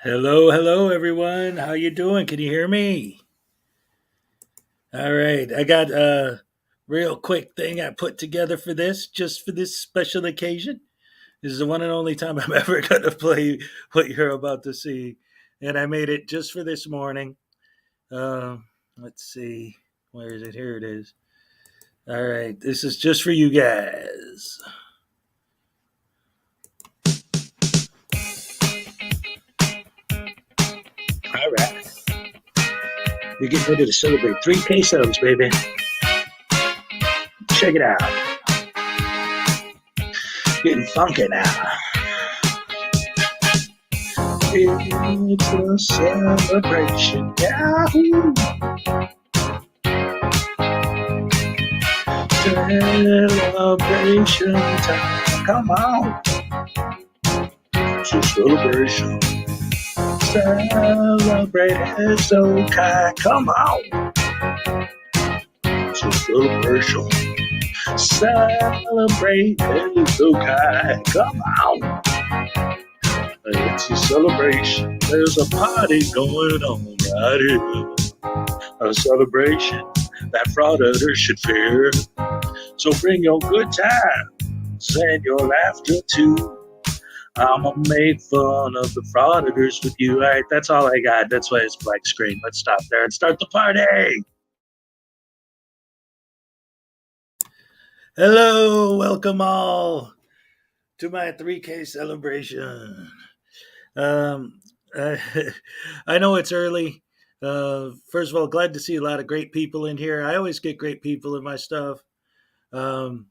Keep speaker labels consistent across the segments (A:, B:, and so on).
A: Hello, everyone. How you doing? Can you hear me? All right, I got a real quick thing I put together for this, just for this special occasion. This is the one and only time I'm ever going to play what you're about to see, and I made it just for this morning. Let's see, where is it? Here it is. All right, this is just for you guys. All right, we're getting ready to celebrate 3 pesos, baby. Check it out. Getting funky now. It's a celebration. Yahoo! Celebration time. Come on. It's a celebration. Celebrate Hezokuai. Come on. It's a celebration. Celebrate Hezokuai. Come on. It's a celebration. There's a party going on right here. A celebration that frauditors should fear. So bring your good times and your laughter too. I'ma make fun of the frauditors with you. All right, that's all I got. That's why it's black screen. Let's stop there and start the party. Hello, welcome all to my 3K celebration. Um, I, I know it's early. First of all, glad to see a lot of great people in here. I always get great people in my stuff. Um,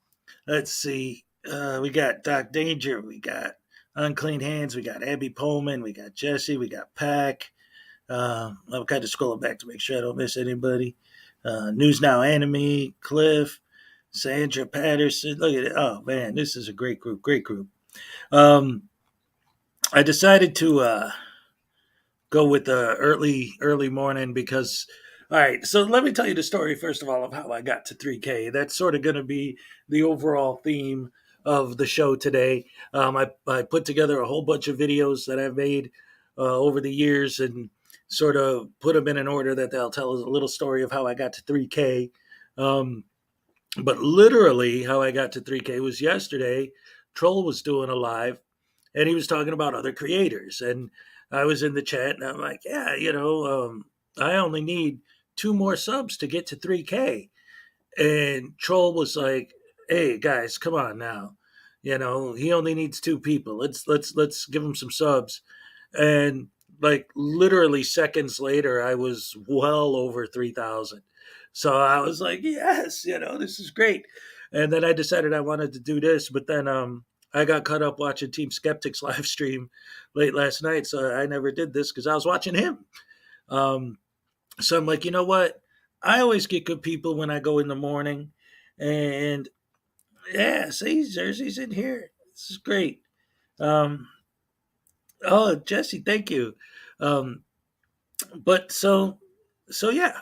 A: let's see. We got Doc Danger. We got Unclean Hands. We got Abby Pullman. We got Jesse. We got Pack. I'm kind of scrolling back to make sure I don't miss anybody. News Now Enemy, Cliff, Sandra Patterson. Look at it. Oh, man, this is a great group. Great group. I decided to go with the early morning because all right, so let me tell you the story first of all of how I got to 3K. That's sort of going to be the overall theme of the show today. I put together a whole bunch of videos that I've made over the years and sort of put them in an order that they'll tell a little story of how I got to 3K. But literally how I got to 3K was yesterday. Troll was doing a live and he was talking about other creators. And I was in the chat and I'm like, yeah, I only need 2 more subs to get to 3K. And Troll was like, hey guys, come on now. He only needs 2 people. Let's give him some subs. And like literally seconds later, I was well over 3,000. So I was like, yes, this is great. And then I decided I wanted to do this, but then I got caught up watching Team Skeptics live stream late last night, so I never did this because I was watching him. So I'm like, you know what? I always get good people when I go in the morning, and yeah, see, Jersey's in here. This is great. Um, oh, Jesse, thank you. Um, but so yeah,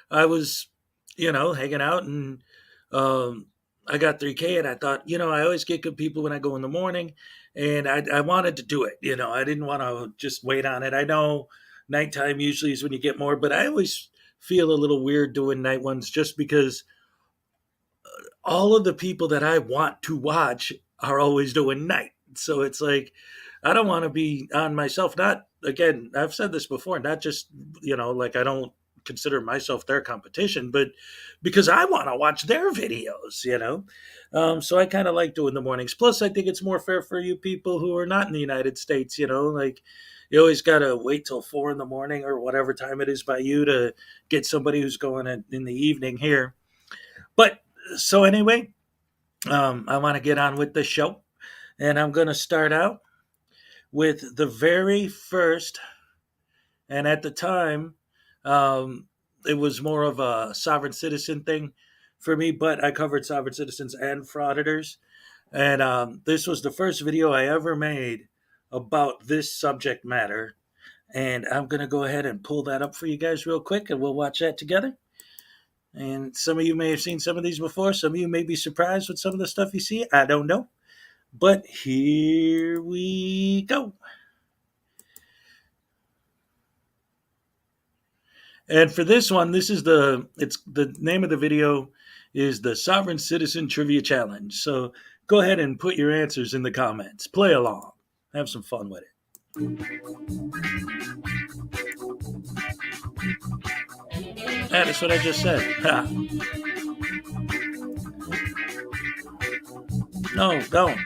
A: I was, hanging out and um, I got 3K and I thought, I always get good people when I go in the morning and I wanted to do it. I didn't want to just wait on it. I know nighttime usually is when you get more, but I always feel a little weird doing night ones just because all of the people that I want to watch are always doing night. So it's like, I don't want to be on myself. Not, again, I've said this before, not just, like I don't consider myself their competition, but because I want to watch their videos. So I kind of like doing the mornings. Plus, I think it's more fair for you people who are not in the United States, like you always got to wait till 4 in the morning or whatever time it is by you to get somebody who's going in the evening here. But so anyway, I want to get on with the show, and I'm going to start out with the very first. And at the time, it was more of a sovereign citizen thing for me, but I covered sovereign citizens and frauditors. And this was the first video I ever made about this subject matter. And I'm going to go ahead and pull that up for you guys real quick, and we'll watch that together. And some of you may have seen some of these before. Some of you may be surprised with some of the stuff you see. I don't know. But here we go. And for this one, it's the name of the video is the Sovereign Citizen Trivia Challenge. So go ahead and put your answers in the comments. Play along. Have some fun with it. That's what I just said. Ha. No, don't.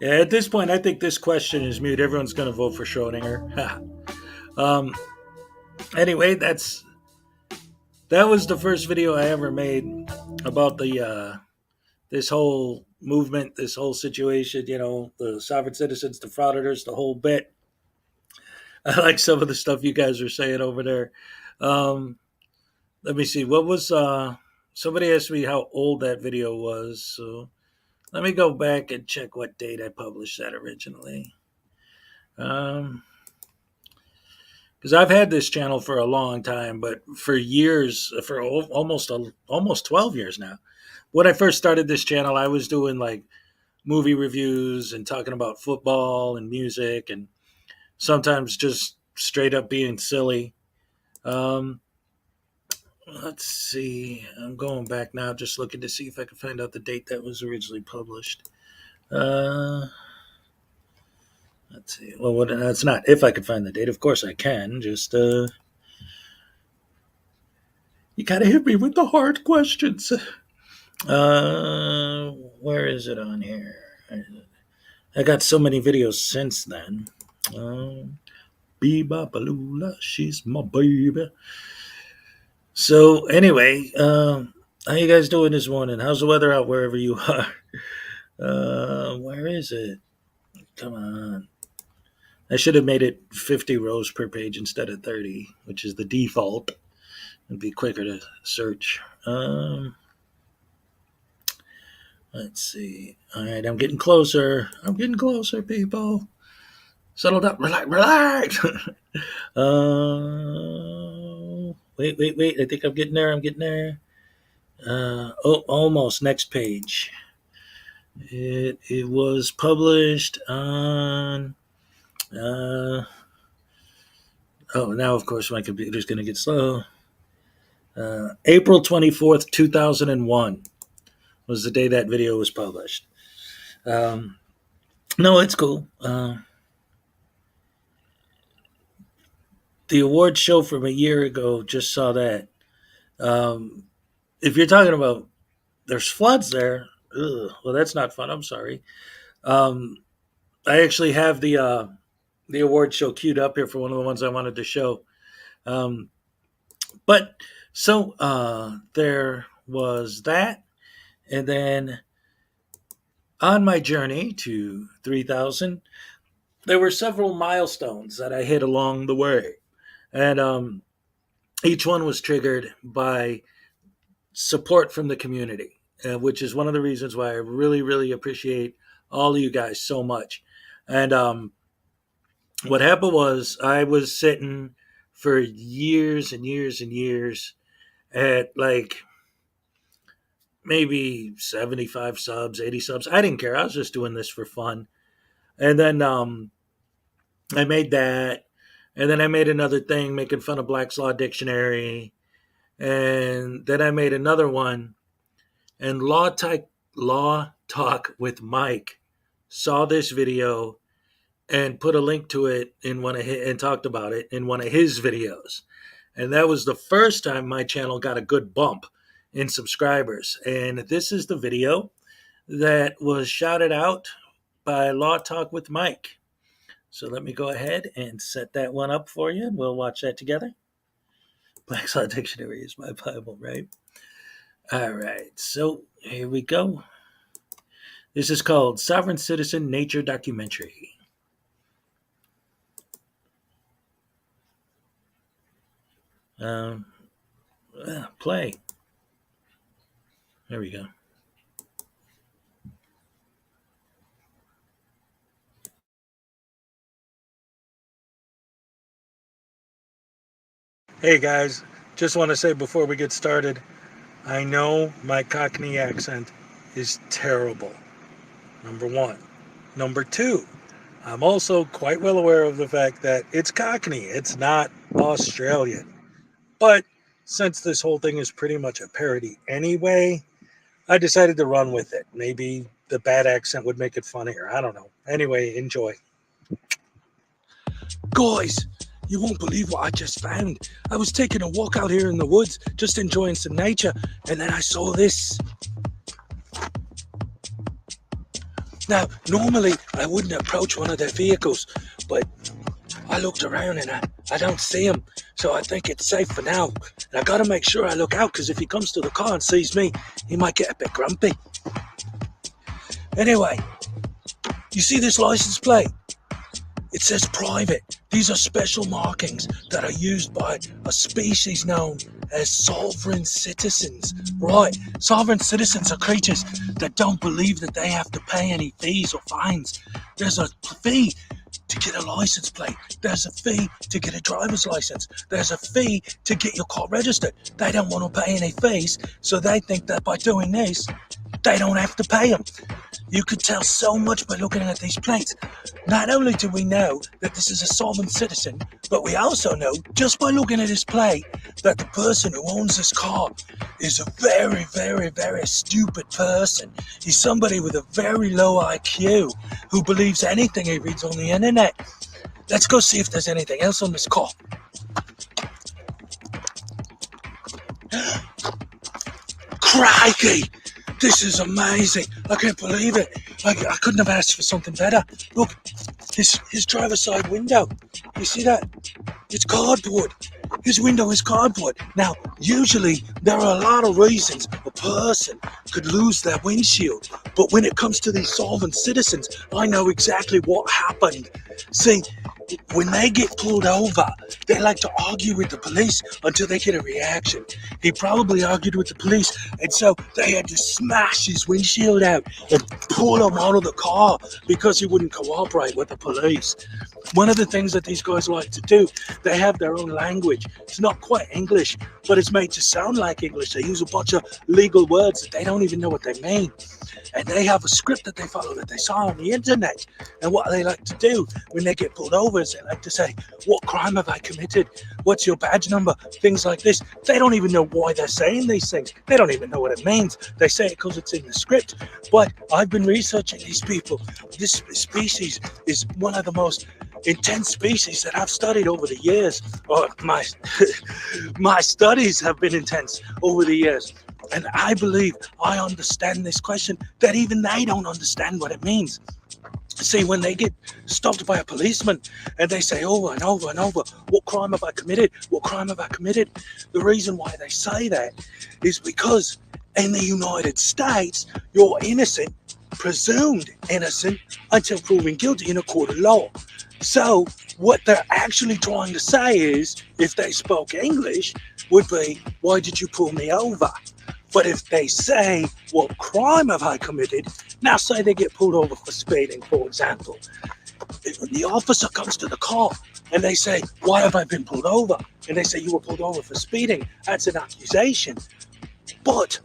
A: Yeah, at this point, I think this question is mute. Everyone's going to vote for Schrodinger. um, anyway, that was the first video I ever made about the this whole movement, this whole situation. You know, the sovereign citizens, the frauditors, the whole bit. I like some of the stuff you guys are saying over there. Um, let me see. What was somebody asked me how old that video was, so let me go back and check what date I published that originally. Because I've had this channel for a long time, but for years, for almost 12 years now. When I first started this channel, I was doing like movie reviews and talking about football and music, and sometimes just straight up being silly. Um, let's see. I'm going back now, just looking to see if I can find out the date that was originally published. Uh, let's see. Well, that's not if I could find the date. Of course I can. Just You gotta hit me with the hard questions. Where is it on here? I got so many videos since then. Biba Balula, she's my baby. So anyway, how you guys doing this morning? How's the weather out wherever you are? Where is it? Come on. I should have made it 50 rows per page instead of 30, which is the default. It'd be quicker to search. Let's see. All right, I'm getting closer. I'm getting closer, people. Settle down. Relax, relax. Wait. I think I'm getting there. I'm getting there. Almost. Next page. It was published on. Now of course my computer's going to get slow. April 24th, 2001 was the day that video was published. No, it's cool. The award show from a year ago, just saw that. If you're talking about there's floods there, well, that's not fun. I'm sorry. I actually have the award show queued up here for one of the ones I wanted to show. But so there was that, and then on my journey to 3,000, there were several milestones that I hit along the way, and each one was triggered by support from the community, which is one of the reasons why I really, really appreciate all of you guys so much. And what happened was I was sitting for years and years and years at like maybe 75 subs, 80 subs. I didn't care. I was just doing this for fun. And then I made that. And then I made another thing making fun of Black's Law Dictionary. And then I made another one. And Law Talk with Mike saw this video and put a link to it in one of his, and talked about it in one of his videos. And that was the first time my channel got a good bump in subscribers. And this is the video that was shouted out by Law Talk with Mike. So let me go ahead and set that one up for you, and we'll watch that together. Black's Law Dictionary is my Bible, right? All right, so here we go. This is called Sovereign Citizen Nature Documentary. Play. There we go. Hey guys, just want to say before we get started, I know my Cockney accent is terrible. Number one. Number two, I'm also quite well aware of the fact that it's Cockney. It's not Australian. But since this whole thing is pretty much a parody anyway, I decided to run with it. Maybe the bad accent would make it funnier. I don't know. Anyway, enjoy. Guys, you won't believe what I just found. I was taking a walk out here in the woods, just enjoying some nature, and then I saw this. Now, normally I wouldn't approach one of their vehicles, but I looked around and I don't see him, so I think it's safe for now. And I gotta make sure I look out, because if he comes to the car and sees me, he might get a bit grumpy. Anyway, you see this license plate? It says private. These are special markings that are used by a species known as sovereign citizens. Right, sovereign citizens are creatures that don't believe that they have to pay any fees or fines. There's a fee to get a license plate. There's a fee to get a driver's license. There's a fee to get your car registered. They don't want to pay any fees, so they think that by doing this, they don't have to pay them. You could tell so much by looking at these plates. Not only do we know that this is a sovereign citizen, but we also know, just by looking at his plate, that the person who owns this car is a very, very, very stupid person. He's somebody with a very low IQ who believes anything he reads on the internet. Let's go see if there's anything else on this car. Crikey! This is amazing. I can't believe it. I couldn't have asked for something better. Look, his driver's side window. You see that? It's cardboard. His window is cardboard. Now, usually there are a lot of reasons a person could lose their windshield. But when it comes to these solvent citizens, I know exactly what happened. See, when they get pulled over, they like to argue with the police until they get a reaction. He probably argued with the police, and so they had to smash his windshield out and pull him out of the car because he wouldn't cooperate with the police. One of the things that these guys like to do, they have their own language. It's not quite English, but it's made to sound like English. They use a bunch of legal words that they don't even know what they mean. And they have a script that they follow that they saw on the internet. And what they like to do when they get pulled over is they like to say, what crime have I committed? What's your badge number? Things like this. They don't even know why they're saying these things. They don't even know what it means. They say it because it's in the script. But I've been researching these people. This species is one of the most intense species that I've studied over the years. Or my studies have been intense over the years. And I believe I understand this question that even they don't understand what it means. See, when they get stopped by a policeman and they say over and over and over, what crime have I committed? What crime have I committed? The reason why they say that is because in the United States, you're innocent, presumed innocent, until proven guilty in a court of law. So what they're actually trying to say is, if they spoke English, would be, why did you pull me over? But if they say, what crime have I committed? Now say they get pulled over for speeding, for example. The officer comes to the car and they say, why have I been pulled over? And they say, you were pulled over for speeding. That's an accusation. But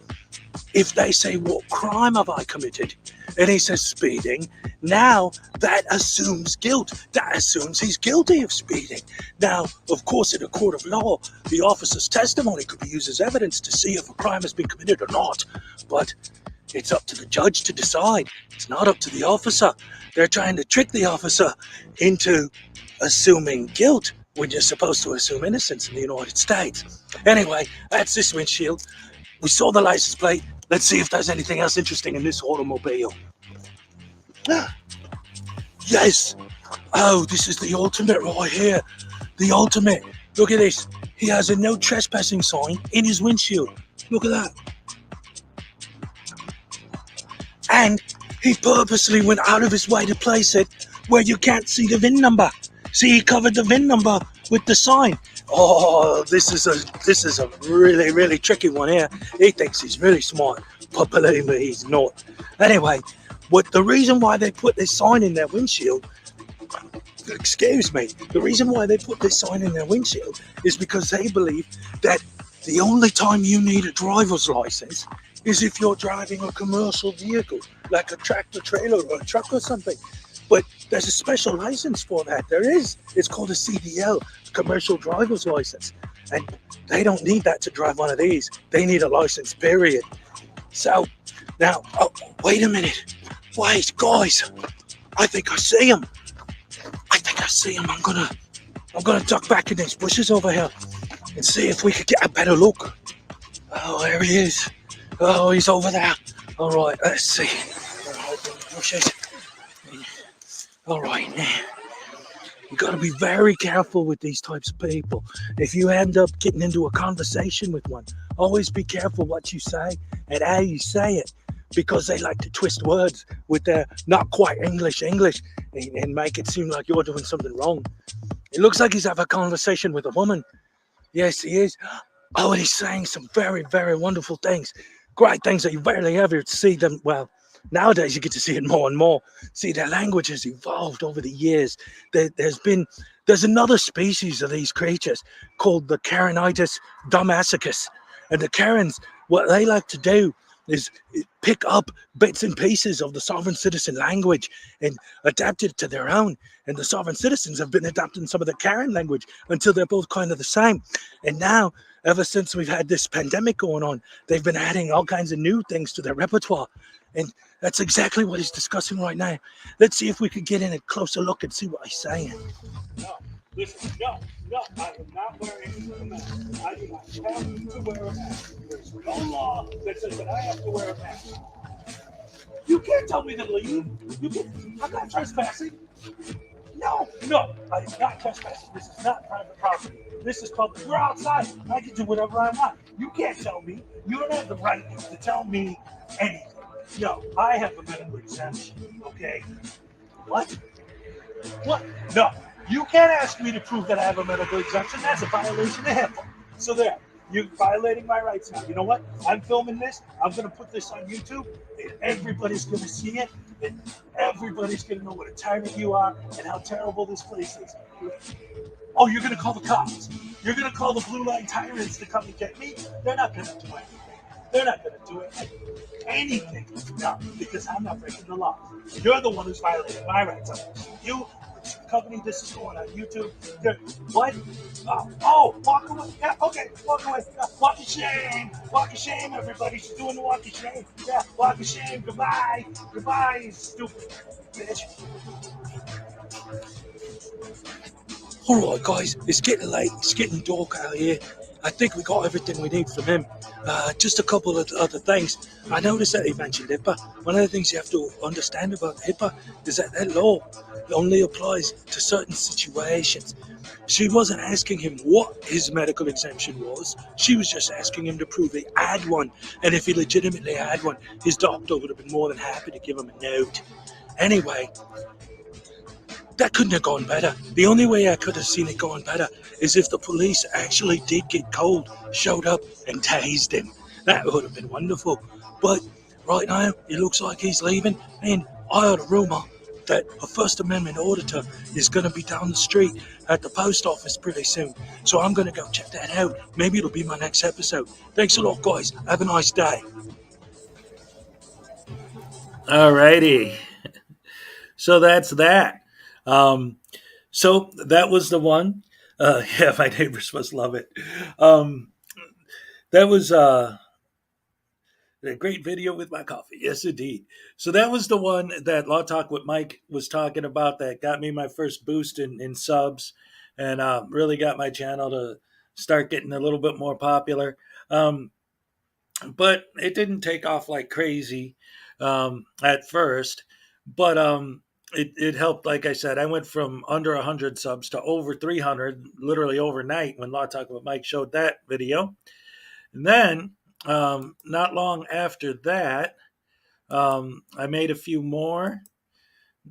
A: if they say, what crime have I committed? And he says speeding, now that assumes guilt. That assumes he's guilty of speeding. Now, of course, in a court of law, the officer's testimony could be used as evidence to see if a crime has been committed or not. But it's up to the judge to decide. It's not up to the officer. They're trying to trick the officer into assuming guilt when you're supposed to assume innocence in the United States. Anyway, that's this windshield. We saw the license plate. Let's see if there's anything else interesting in this automobile. Yes. Oh, this is the ultimate right here. The ultimate. Look at this. He has a no trespassing sign in his windshield. Look at that. And he purposely went out of his way to place it where you can't see the VIN number. See, he covered the VIN number with the sign. Oh, this is a really, really tricky one here. He thinks he's really smart, but believe me, he's not. Anyway, the reason why they put this sign in their windshield, the reason why they put this sign in their windshield is because they believe that the only time you need a driver's license is if you're driving a commercial vehicle, like a tractor trailer or a truck or something. But there's a special license for that. There is. It's called a CDL, commercial driver's license. And they don't need that to drive one of these. They need a license, period. So now, wait a minute. Wait, guys. I think I see him. I'm gonna duck back in these bushes over here and see if we could get a better look. Oh, there he is. Oh, he's over there. All right, let's see. Bushes. All right, now, you got to be very careful with these types of people. If you end up getting into a conversation with one, always be careful what you say and how you say it, because they like to twist words with their not quite English and make it seem like you're doing something wrong. It looks like he's having a conversation with a woman. Yes, he is. Oh, and he's saying some very, very wonderful things. Great things that you rarely ever see them. Well, nowadays you get to see it more and more. See, their language has evolved over the years. There's another species of these creatures called the Carinitis domesticus. And the Karens, what they like to do is pick up bits and pieces of the sovereign citizen language and adapt it to their own. And the sovereign citizens have been adapting some of the Karen language until they're both kind of the same. And now, ever since we've had this pandemic going on, they've been adding all kinds of new things to their repertoire. And that's exactly what he's discussing right now. Let's see if we could get in a closer look and see what he's saying. Listen, no, no, I am not wearing a mask. I do not have to wear a mask. There's no law that says that I have to wear a mask. You can't tell me to leave. You can. I'm not trespassing. No, no, I am not trespassing. This is not private property. This is public. We're outside. I can do whatever I want. You can't tell me. You don't have the right to tell me anything. No, I have a medical exemption. Okay. What? What? No. You can't ask me to prove that I have a medical exemption. That's a violation of HIPAA. So there. You're violating my rights now. You know what? I'm filming this. I'm going to put this on YouTube, and everybody's going to see it, and everybody's going to know what a tyrant you are and how terrible this place is. Oh, you're going to call the cops. You're going to call the blue line tyrants to come and get me? They're not going to do anything. They're not going to do anything. No, because I'm not breaking the law. You're the one who's violating my rights. You, the company, this is going on YouTube. What? Walk away. Yeah, okay, walk away. Yeah, walk of shame. Walk of shame, everybody. She's doing the walk of shame. Yeah, walk of shame. Goodbye. Goodbye, you stupid bitch. All right, guys, it's getting late. It's getting dark out here. I think we got everything we need from him. Just a couple of other things. I noticed that he mentioned HIPAA. One of the things you have to understand about HIPAA is that that law only applies to certain situations. She wasn't asking him what his medical exemption was. She was just asking him to prove he had one. And if he legitimately had one, his doctor would have been more than happy to give him a note. Anyway, that couldn't have gone better. The only way I could have seen it going better is if the police actually did get cold, showed up, and tased him. That would have been wonderful. But right now, it looks like he's leaving, and I heard a rumor that a First Amendment auditor is going to be down the street at the post office pretty soon. So I'm going to go check that out. Maybe it'll be my next episode. Thanks a lot, guys. Have a nice day. Alrighty. So that's that. Um, So that was the one. Yeah, my neighbors must love it. Um, that was a great video with my coffee. Yes, indeed. So that was the one that Law Talk with Mike was talking about that got me my first boost in subs and really got my channel to start getting a little bit more popular. Um, but it didn't take off like crazy at first. But it helped. Like I said, I went from under 100 subs to over 300, literally overnight when Law Talk with Mike showed that video. And then, not long after that, I made a few more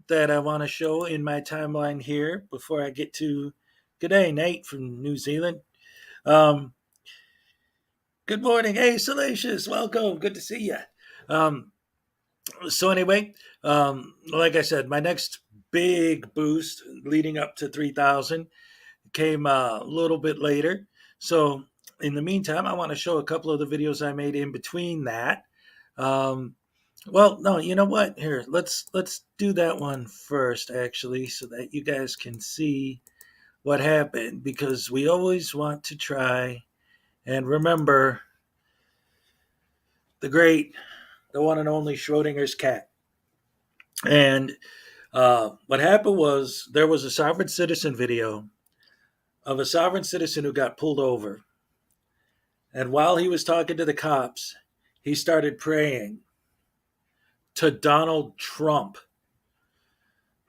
A: that I want to show in my timeline here before I get to. G'day, Nate from New Zealand. Um, Good morning. Hey, Salacious. Welcome. Good to see you. Um, so anyway, like I said, my next big boost leading up to 3,000 came a little bit later. So in the meantime, I want to show a couple of the videos I made in between that. Um, well, no, you know what? Here, let's do that one first, actually, so that you guys can see what happened, because we always want to try and remember the great, the one and only Schrodinger's cat. And what happened was there was a sovereign citizen video of a sovereign citizen who got pulled over. And while he was talking to the cops, he started praying to Donald Trump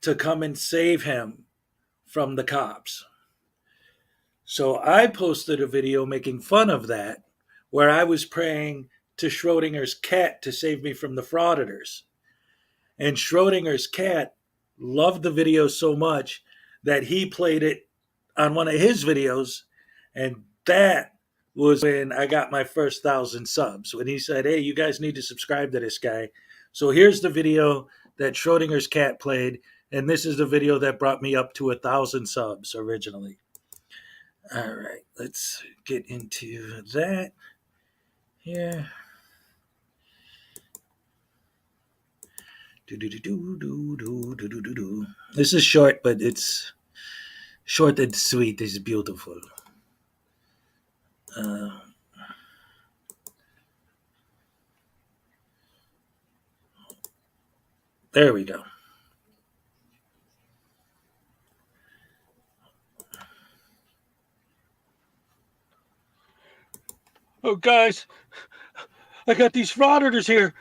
A: to come and save him from the cops. So I posted a video making fun of that, where I was praying to Schrodinger's cat to save me from the frauditors. And Schrodinger's cat loved the video so much that he played it on one of his videos. And that was when I got my first 1,000 subs, when he said, hey, you guys need to subscribe to this guy. So here's the video that Schrodinger's cat played. And this is the video that brought me up to 1,000 subs originally. All right, let's get into that here. This is short, but it's short and sweet. It's beautiful. Uh, there we go. Oh, guys, I got these frauditors here.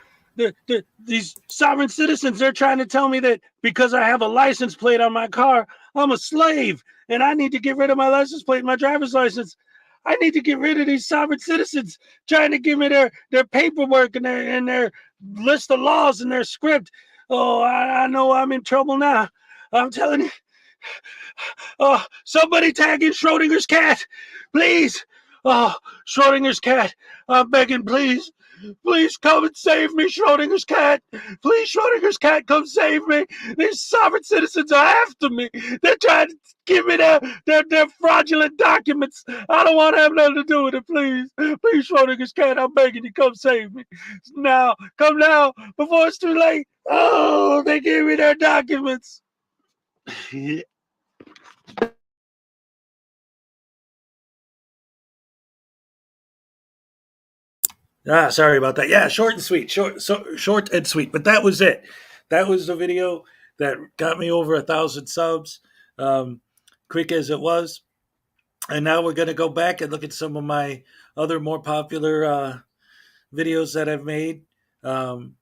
A: These sovereign citizens, they're trying to tell me that because I have a license plate on my car, I'm a slave, and I need to get rid of my license plate, my driver's license. I need to get rid of these sovereign citizens trying to give me their paperwork and their list of laws and their script. Oh, I know I'm in trouble now. I'm telling you. Oh, somebody tag in Schrodinger's cat, please. Oh, Schrodinger's cat, I'm begging, please. Please come and save me, Schrodinger's cat. Please, Schrodinger's cat, come save me. These sovereign citizens are after me. They're trying to give me their fraudulent documents. I don't want to have nothing to do with it, please. Please, Schrodinger's cat, I'm begging you, come save me. Now, come now, before it's too late. Oh, they gave me their documents. Sorry about that. Yeah, short and sweet, short and sweet. But that was it. That was the video that got me over 1,000 subs, um, quick as it was. And now we're gonna go back and look at some of my other more popular videos that I've made. Um,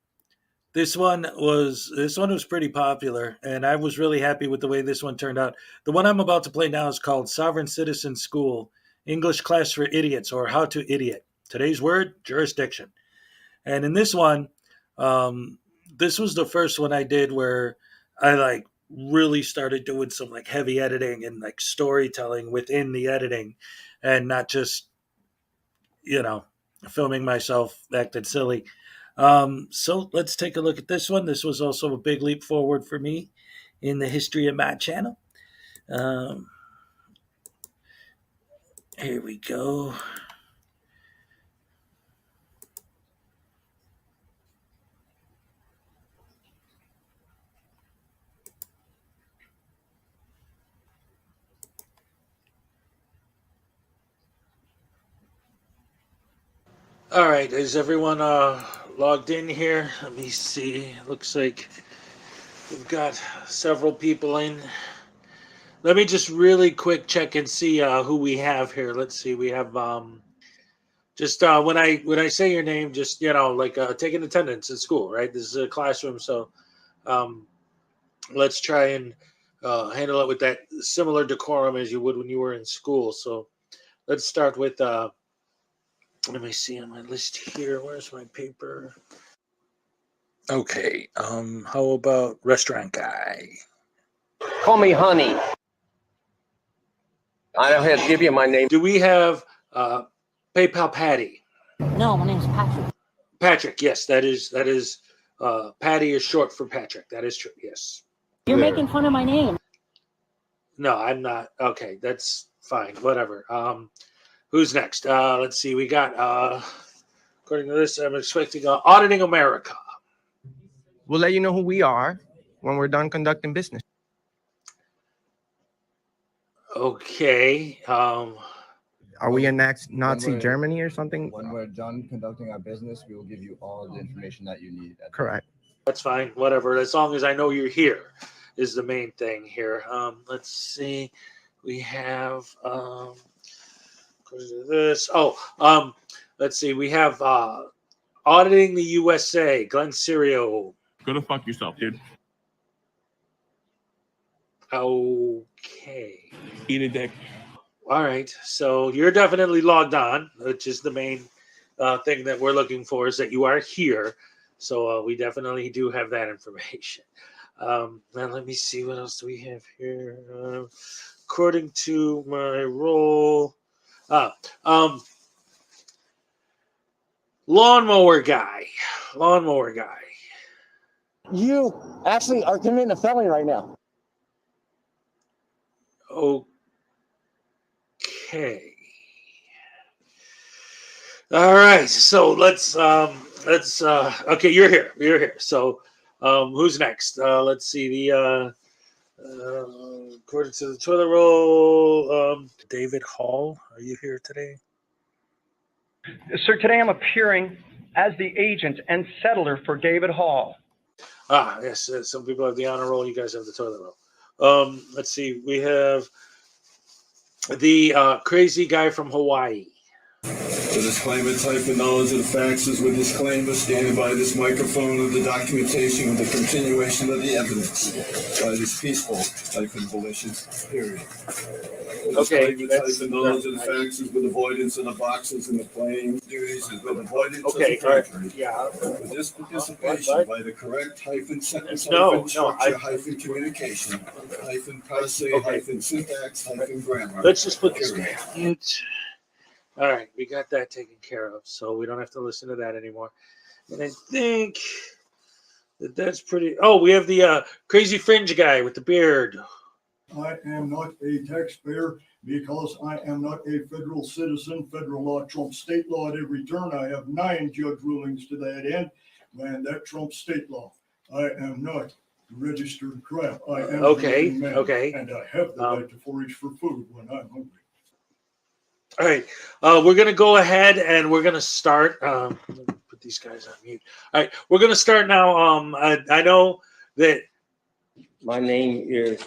A: this one was pretty popular, and I was really happy with the way this one turned out. The one I'm about to play now is called "Sovereign Citizen School: English Class for Idiots" or "How to Idiot." Today's word: jurisdiction. And in this one, um, this was the first one I did where I like really started doing some like heavy editing and like storytelling within the editing, and not just you know filming myself acting silly. So let's take a look at this one. This was also a big leap forward for me in the history of my channel. Um, Here we go. All right, is everyone logged in here? Let me see. Looks like we've got several people in. Let me just really quick check and see who we have here. Let's see. We have just when I say your name, just like take an attendance at school, right? This is a classroom, so um, let's try and handle it with that similar decorum as you would when you were in school. So let's start with. Let me see on my list here. Where's my paper? Okay. How about restaurant guy?
B: Call me honey. I don't have to give you my name.
A: Do we have PayPal Patty?
C: No, my name's Patrick.
A: Patrick, yes, that is. Patty is short for Patrick. That is true. Yes.
C: You're making fun of my name.
A: No, I'm not. Okay, that's fine. Whatever. Who's next? Let's see. We got. According to this, I'm expecting auditing America.
D: We'll let you know who we are when we're done conducting business.
A: Okay.
D: Are we in Nazi Germany or something?
E: When we're done conducting our business, we will give you all the information that you need.
D: Correct.
A: That's fine. Whatever. As long as I know you're here is the main thing here. Let's see. We have this. Oh, let's see. We have auditing the USA. Glenn Serio.
F: Go to fuck yourself, dude.
A: Okay.
F: Eat a dick.
A: All right. So you're definitely logged on, which is the main thing that we're looking for is that you are here. So we definitely do have that information. Now let me see. What else do we have here? According to my role, lawnmower guy. Lawnmower guy.
B: You actually are committing a felony right now.
A: Okay. All right. So let's okay, you're here. You're here. So who's next? Let's see. The according to the toilet roll, David Hall, are you here today?
G: Sir, today I'm appearing as the agent and settler for David Hall.
A: Ah, yes. Some people have the honor roll. You guys have the toilet roll. Let's see. We have the crazy guy from Hawaii.
H: The disclaimer type of knowledge of the facts is with disclaimer, standing by this microphone of the documentation with the continuation of the evidence by this peaceful type of volition, period. The disclaimer type of knowledge of the facts is with avoidance of the boxes and the playing duties is with avoidance of the perjury.
A: Yeah.
H: With this participation by the correct hyphen sentence
A: No,
H: hyphen
A: no,
H: structure
A: I-
H: hyphen communication hyphen passe
A: Okay.
H: hyphen syntax hyphen grammar.
A: Let's just put this
H: period.
A: guy on mute. All right, we got that taken care of, so we don't have to listen to that anymore. And I think that's pretty. Oh, we have the crazy fringe guy with the beard.
I: I am not a taxpayer because I am not a federal citizen. Federal law trumps state law at every turn. I have 9 judge rulings to that end, and that trumps state law. I am not registered crap. I am a
A: Okay,
I: living man,
A: okay.
I: and I have the right to forage for food when I'm hungry.
A: All right, we're gonna go ahead and we're gonna start. Let me put these guys on mute. All right, we're gonna start now. I know that.
J: My name is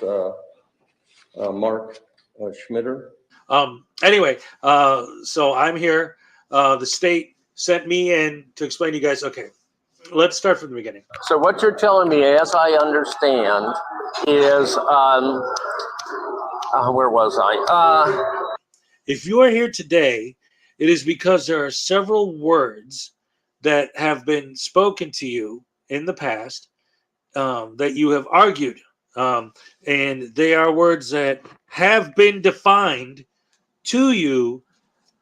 J: Mark Schmitter.
A: Anyway, so I'm here. The state sent me in to explain to you guys. Okay, let's start from the beginning.
J: So what you're telling me, as I understand, is where was I?
A: If you are here today, it is because there are several words that have been spoken to you in the past that you have argued. And they are words that have been defined to you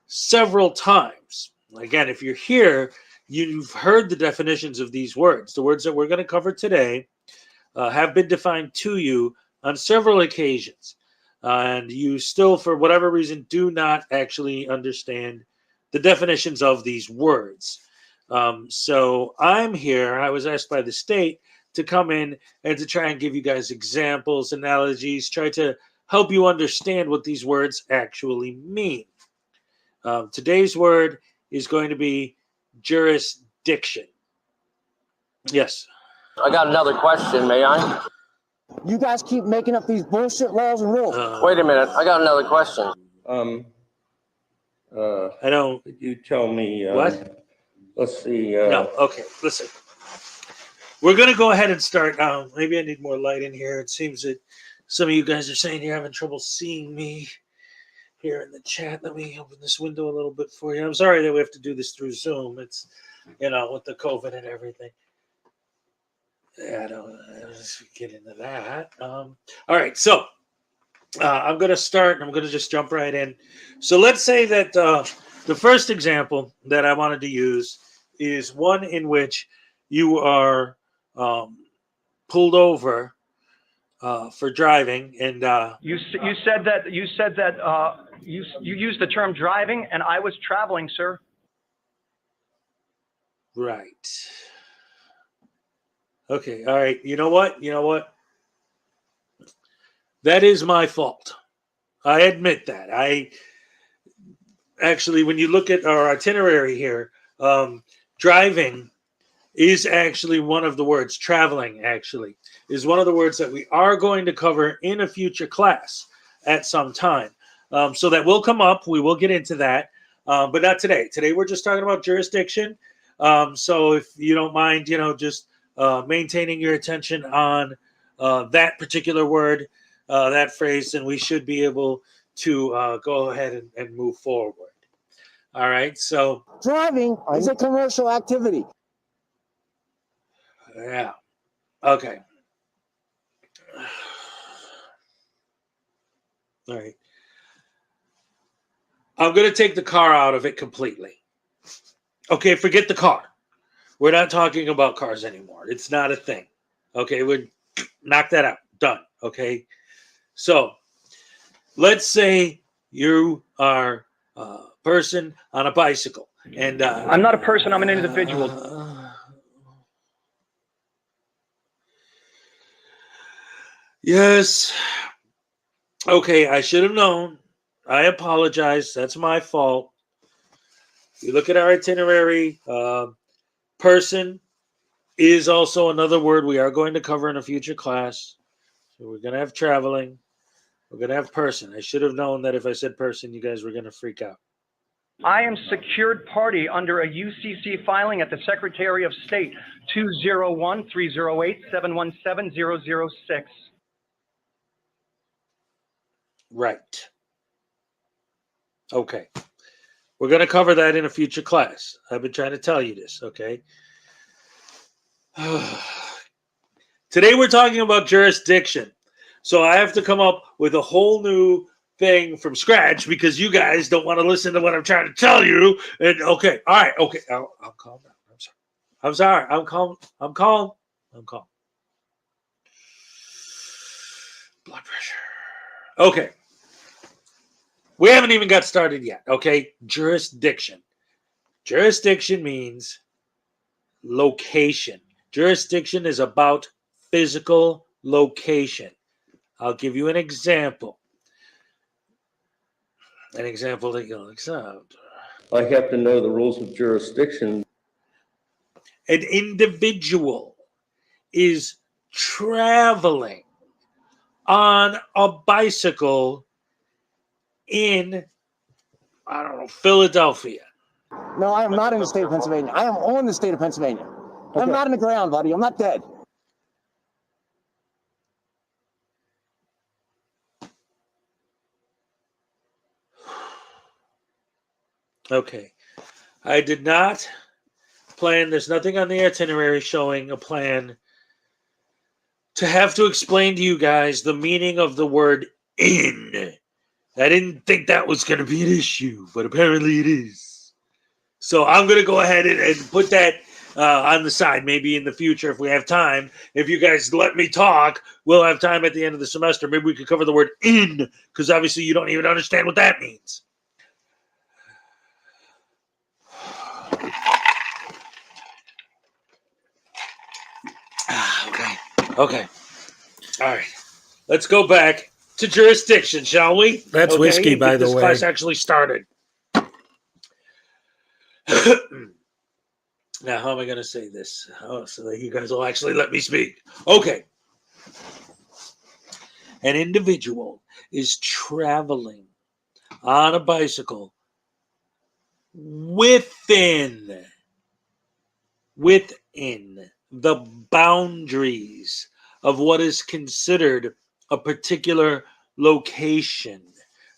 A: several times. Again, if you're here, you've heard the definitions of these words. The words that we're going to cover today have been defined to you on several occasions. And you still, for whatever reason, do not actually understand the definitions of these words. So I'm here. I was asked by the state to come in and to try and give you guys examples, analogies, try to help you understand what these words actually mean. Today's word is going to be jurisdiction. Yes.
J: I got another question, may I?
B: You guys keep making up these bullshit laws and rules.
J: Wait a minute, I got another question.
A: I don't.
J: You tell me.
A: What?
J: Let's see.
A: No. Okay. Listen. We're going to go ahead and start. Maybe I need more light in here. It seems that some of you guys are saying you're having trouble seeing me here in the chat. Let me open this window a little bit for you. I'm sorry that we have to do this through Zoom. It's, with the COVID and everything. Yeah, I don't get into that. All right. So I'm going to start and I'm going to just jump right in. So let's say that the first example that I wanted to use is one in which you are pulled over for driving, and
G: You said that you used the term driving, and I was traveling, sir.
A: right. Okay. All right. You know what? That is my fault. I admit that. I actually, when you look at our itinerary here, driving is actually one of the words. Traveling actually is one of the words that we are going to cover in a future class at some time. So that will come up. We will get into that, but not today. Today we're just talking about jurisdiction. So if you don't mind, just maintaining your attention on that particular word, that phrase, then we should be able to go ahead and move forward. All right. So
B: Driving is a commercial activity.
A: yeah. Okay. All right. I'm going to take the car out of it completely. Okay, forget the car. We're not talking about cars anymore. It's not a thing. Okay, we'll knock that out. Done. Okay. So let's say you are a person on a bicycle. And
G: I'm not a person, I'm an individual.
A: Yes. Okay, I should have known. I apologize. That's my fault. You look at our itinerary. Person is also another word we are going to cover in a future class. So we're going to have traveling. We're going to have person. I should have known that if I said person, you guys were going to freak out.
G: I am secured party under a UCC filing at the Secretary of State 201-308-717-006.
A: Right. Okay. We're going to cover that in a future class. I've been trying to tell you this, okay? Today we're talking about jurisdiction. So I have to come up with a whole new thing from scratch because you guys don't want to listen to what I'm trying to tell you. And okay, all right, okay. I'll calm down. I'm sorry. I'm calm. Blood pressure. Okay. We haven't even got started yet, okay? Jurisdiction. Jurisdiction means location. Jurisdiction is about physical location. I'll give you an example. An example that you'll accept.
J: I have to know the rules of jurisdiction.
A: An individual is traveling on a bicycle in, I don't know, Philadelphia.
B: No, I am not in the state of Pennsylvania. I am on the state of Pennsylvania. Okay. I'm not in the ground, buddy. I'm not dead.
A: Okay. I did not plan. There's nothing on the itinerary showing a plan to have to explain to you guys the meaning of the word in. I didn't think that was going to be an issue, but apparently it is. So I'm going to go ahead and put that on the side, maybe in the future if we have time. If you guys let me talk, we'll have time at the end of the semester. Maybe we could cover the word in, because obviously you don't even understand what that means. Okay. All right. Let's go back to jurisdiction, shall we?
K: That's whiskey, by the way.
A: This class actually started. Now, how am I going to say this? Oh, so that you guys will actually let me speak. Okay. An individual is traveling on a bicycle within the boundaries of what is considered a particular location.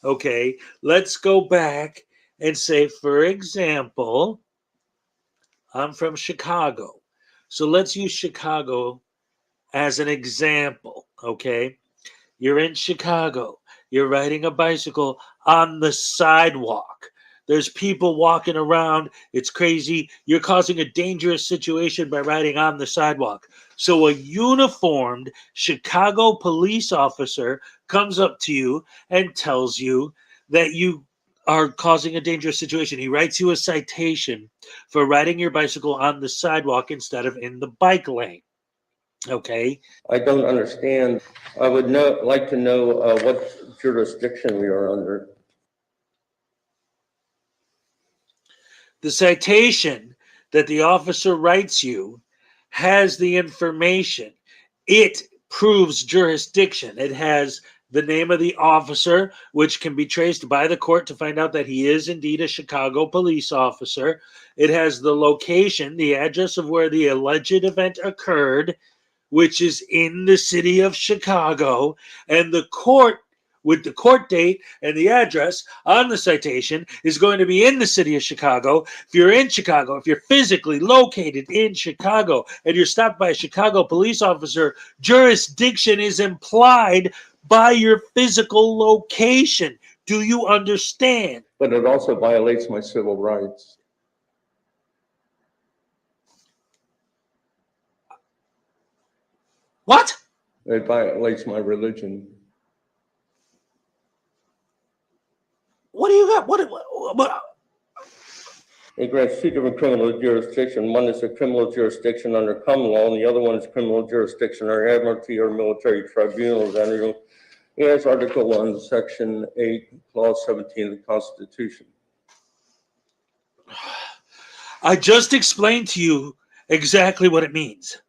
A: Okay, let's go back and say, for example, I'm from Chicago. So let's use Chicago as an example. Okay, you're in Chicago. You're riding a bicycle on the sidewalk. There's people walking around. It's crazy. You're causing a dangerous situation by riding on the sidewalk. So a uniformed Chicago police officer comes up to you and tells you that you are causing a dangerous situation. He writes you a citation for riding your bicycle on the sidewalk instead of in the bike lane. Okay?
J: I don't understand. I would like to know what jurisdiction we are under.
A: The citation that the officer writes you has the information. It proves jurisdiction. It has the name of the officer, which can be traced by the court to find out that he is indeed a Chicago police officer. It has the location, the address of where the alleged event occurred, which is in the city of Chicago, and the court, with the court date and the address on the citation, is going to be in the city of Chicago. If you're in Chicago, if you're physically located in Chicago and you're stopped by a Chicago police officer, jurisdiction is implied by your physical location. Do you understand?
J: But it also violates my civil rights.
A: What?
J: It violates my religion.
A: What do you got? What?
J: It grants two different criminal jurisdictions. One is a criminal jurisdiction under common law, and the other one is criminal jurisdiction under admiralty or military tribunals. And yes, Article 1, Section 8, Clause 17 of the Constitution.
A: I just explained to you exactly what it means.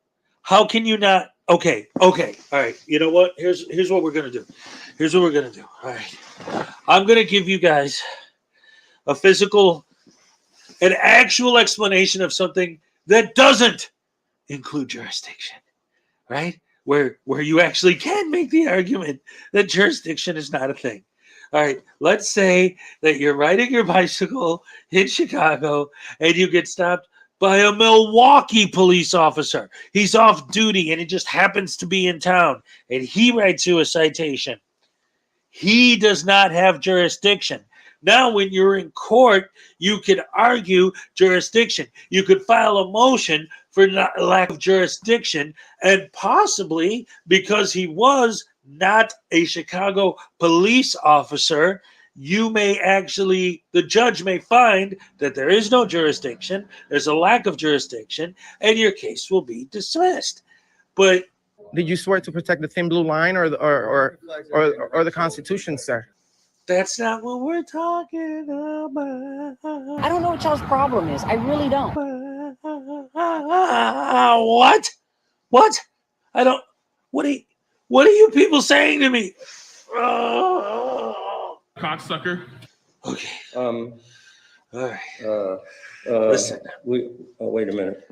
A: How can you not? Okay. All right. You know what? Here's what we're gonna do. All right. I'm gonna give you guys a physical, an actual explanation of something that doesn't include jurisdiction, right? Where you actually can make the argument that jurisdiction is not a thing. All right, let's say that you're riding your bicycle in Chicago and you get stopped by a Milwaukee police officer. He's off duty and he just happens to be in town, and he writes you a citation. He does not have jurisdiction. Now, when you're in court, you could argue jurisdiction. You could file a motion for lack of jurisdiction, and possibly because he was not a Chicago police officer, the judge may find that there is no jurisdiction, there's a lack of jurisdiction, and your case will be dismissed. But
D: did you swear to protect the thin blue line or the Constitution, sir?
A: that's not what we're talking about.
C: I don't know what y'all's problem is. I really don't.
A: What? What? I don't. What are you people saying to me?
F: Cocksucker.
A: Okay.
J: All
A: right.
J: Listen. Wait a minute.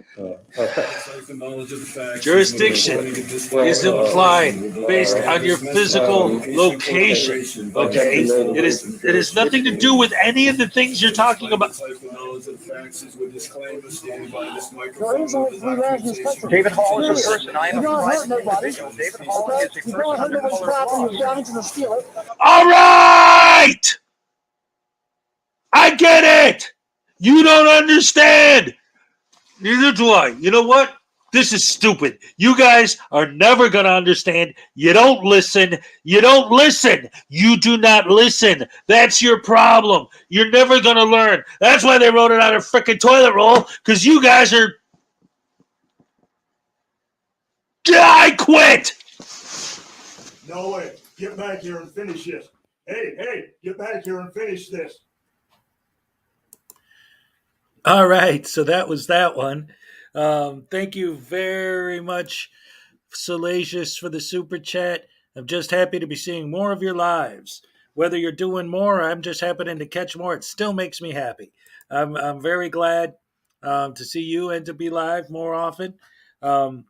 A: Jurisdiction is implied based on your physical location. Okay, it has nothing to do with any of the things you're talking about.
G: David Hall is a person. I am a private individual. David Hall is a person under the color of law.
A: All right, I get it. You don't understand. Neither do I. You know what? This is stupid. You guys are never going to understand. You don't listen. You don't listen. You do not listen. That's your problem. You're never going to learn. That's why they wrote it on a freaking toilet roll, because you guys are... I quit.
I: No way. Get back here and finish this. Hey, get back here and finish this.
A: All right, so that was that one. Thank you very much, Salacious, for the super chat. I'm just happy to be seeing more of your lives. Whether you're doing more, or I'm just happening to catch more, it still makes me happy. I'm very glad to see you and to be live more often. And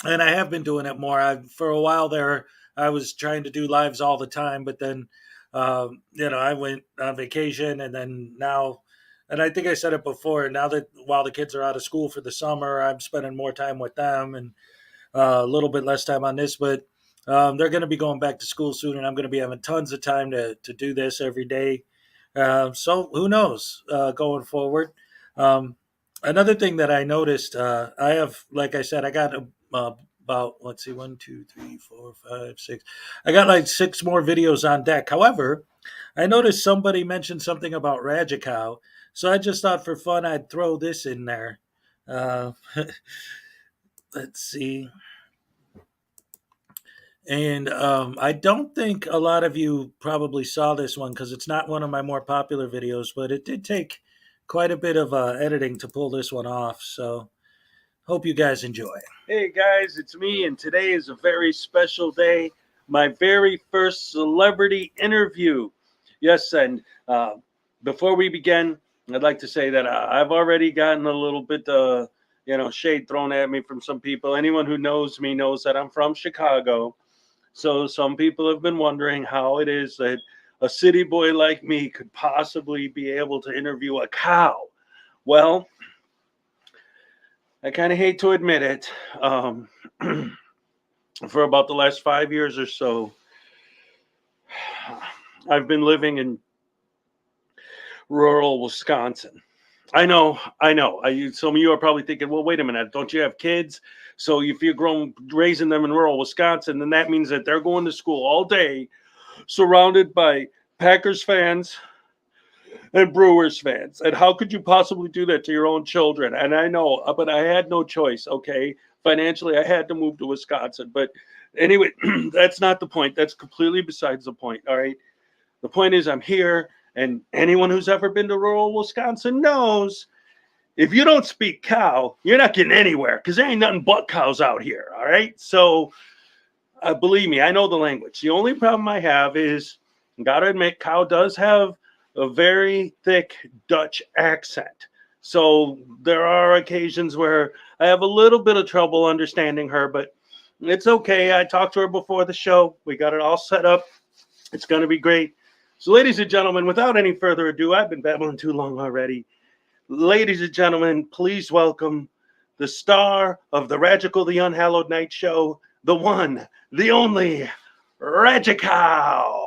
A: I have been doing it more. For a while there, I was trying to do lives all the time, but then, I went on vacation, and then now... And I think I said it before, now that while the kids are out of school for the summer, I'm spending more time with them and a little bit less time on this. But they're going to be going back to school soon, and I'm going to be having tons of time to do this every day. So who knows going forward. Another thing that I noticed, I have, like I said, I got about, 1, 2, 3, 4, 5, 6. I got like 6 more videos on deck. However, I noticed somebody mentioned something about Rajicow. So I just thought for fun I'd throw this in there. Let's see. And I don't think a lot of you probably saw this one because it's not one of my more popular videos, but it did take quite a bit of editing to pull this one off. So hope you guys enjoy. Hey guys, it's me, and today is a very special day. My very first celebrity interview. Yes, and before we begin, I'd like to say that I've already gotten a little bit, shade thrown at me from some people. Anyone who knows me knows that I'm from Chicago. So some people have been wondering how it is that a city boy like me could possibly be able to interview a cow. Well, I kind of hate to admit it. For about the last 5 years or so, I've been living in rural Wisconsin. I know. Some of you are probably thinking, well, wait a minute, don't you have kids? So if you're raising them in rural Wisconsin, then that means that they're going to school all day, surrounded by Packers fans and Brewers fans. And how could you possibly do that to your own children? And I know, but I had no choice, okay? Financially, I had to move to Wisconsin. But anyway, that's not the point. That's completely besides the point, all right? The point is I'm here. And anyone who's ever been to rural Wisconsin knows if you don't speak cow, you're not getting anywhere because there ain't nothing but cows out here. All right. So believe me, I know the language. The only problem I have is, got to admit, cow does have a very thick Dutch accent. So there are occasions where I have a little bit of trouble understanding her, but it's okay. I talked to her before the show. We got it all set up. It's going to be great. So, ladies and gentlemen, without any further ado, I've been babbling too long already. Ladies and gentlemen, please welcome the star of the Radical the Unhallowed Night show, the one, the only, Radical.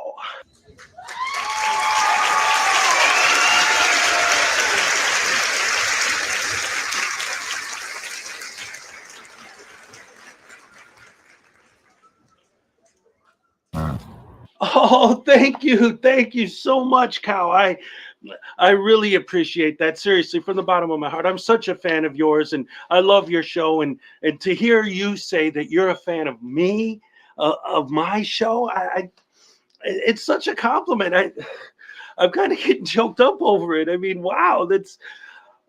A: Oh, thank you so much, Cow. I really appreciate that. Seriously, from the bottom of my heart. I'm such a fan of yours, and I love your show. And to hear you say that you're a fan of me, of my show, it's such a compliment. I'm kind of getting choked up over it. I mean, wow, that's,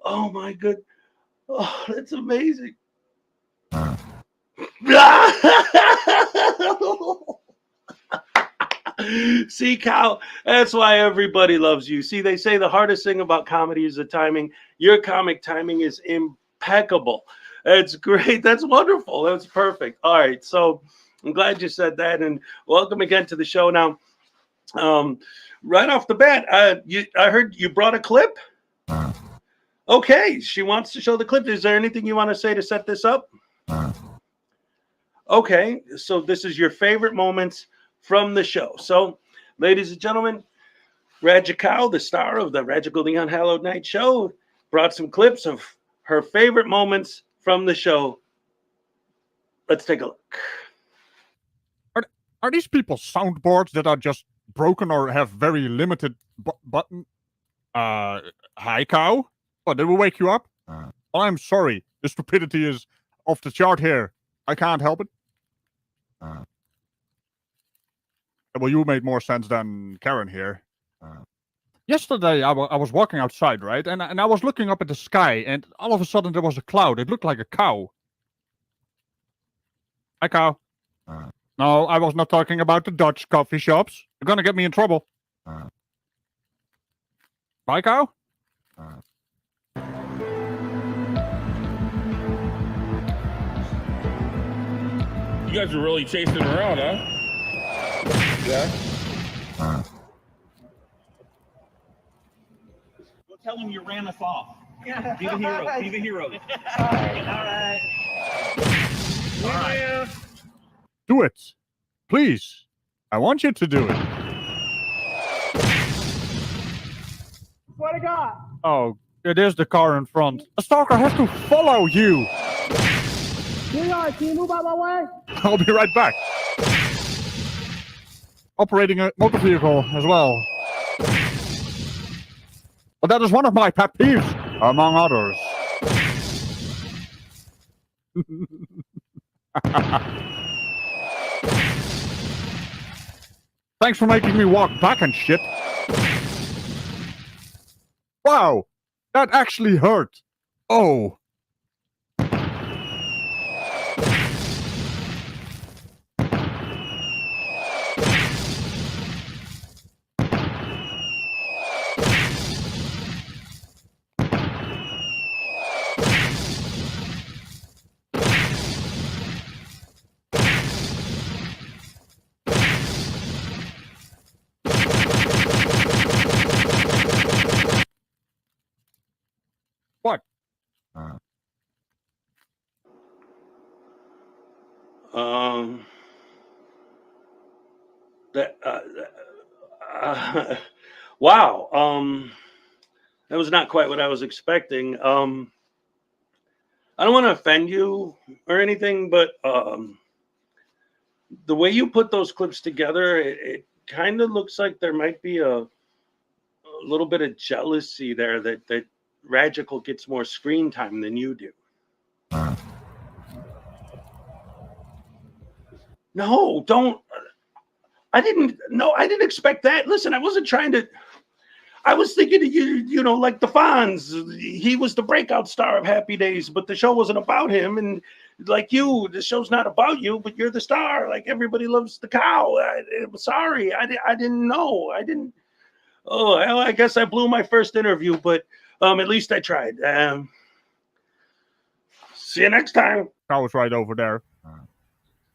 A: oh my good, oh, that's amazing. See, Kyle, that's why everybody loves you. See, they say the hardest thing about comedy is the timing. Your comic timing is impeccable. That's great. That's wonderful. That's perfect. All right. So I'm glad you said that. And welcome again to the show. Now, right off the bat, I heard you brought a clip. Okay. She wants to show the clip. Is there anything you want to say to set this up? Okay. So this is your favorite moments from the show. So, ladies and gentlemen, Radical, the star of the Radical the Unhallowed Night show, brought some clips of her favorite moments from the show. Let's take a look.
K: Are these people's soundboards that are just broken or have very limited button? Hi, Cow. What, did we wake you up? I'm sorry. The stupidity is off the chart here. I can't help it. Well, you made more sense than Karen here. Yesterday, I was walking outside, right? And I was looking up at the sky, and all of a sudden there was a cloud. It looked like a cow. Hi, Cow. No, I was not talking about the Dutch coffee shops. You're gonna get me in trouble. Bye, Cow.
F: You guys are really chasing around, huh? Yeah.
L: Go tell him you ran us off. Be the hero. Be the hero. All right. All right.
K: Do it. Please. I want you to do it.
L: Swear to God.
K: Oh, it is the car in front. A stalker has to follow you.
L: Can you move out my way?
K: I'll be right back. Operating a motor vehicle as well. But that is one of my pet peeves, among others. Thanks for making me walk back and shit. Wow, that actually hurt. Oh. What?
A: Wow. That was not quite what I was expecting. I don't want to offend you or anything, but the way you put those clips together, it kind of looks like there might be a little bit of jealousy there that Radical gets more screen time than you do. No, don't. I didn't expect that. Listen, I wasn't trying to. I was thinking of you know, like the Fonz. He was the breakout star of Happy Days, but the show wasn't about him. And like you, the show's not about you, but you're the star. Like everybody loves the cow. I'm sorry, I didn't know. I didn't. Oh, well, I guess I blew my first interview, but at least I tried. See you next time.
K: Cow is right over there.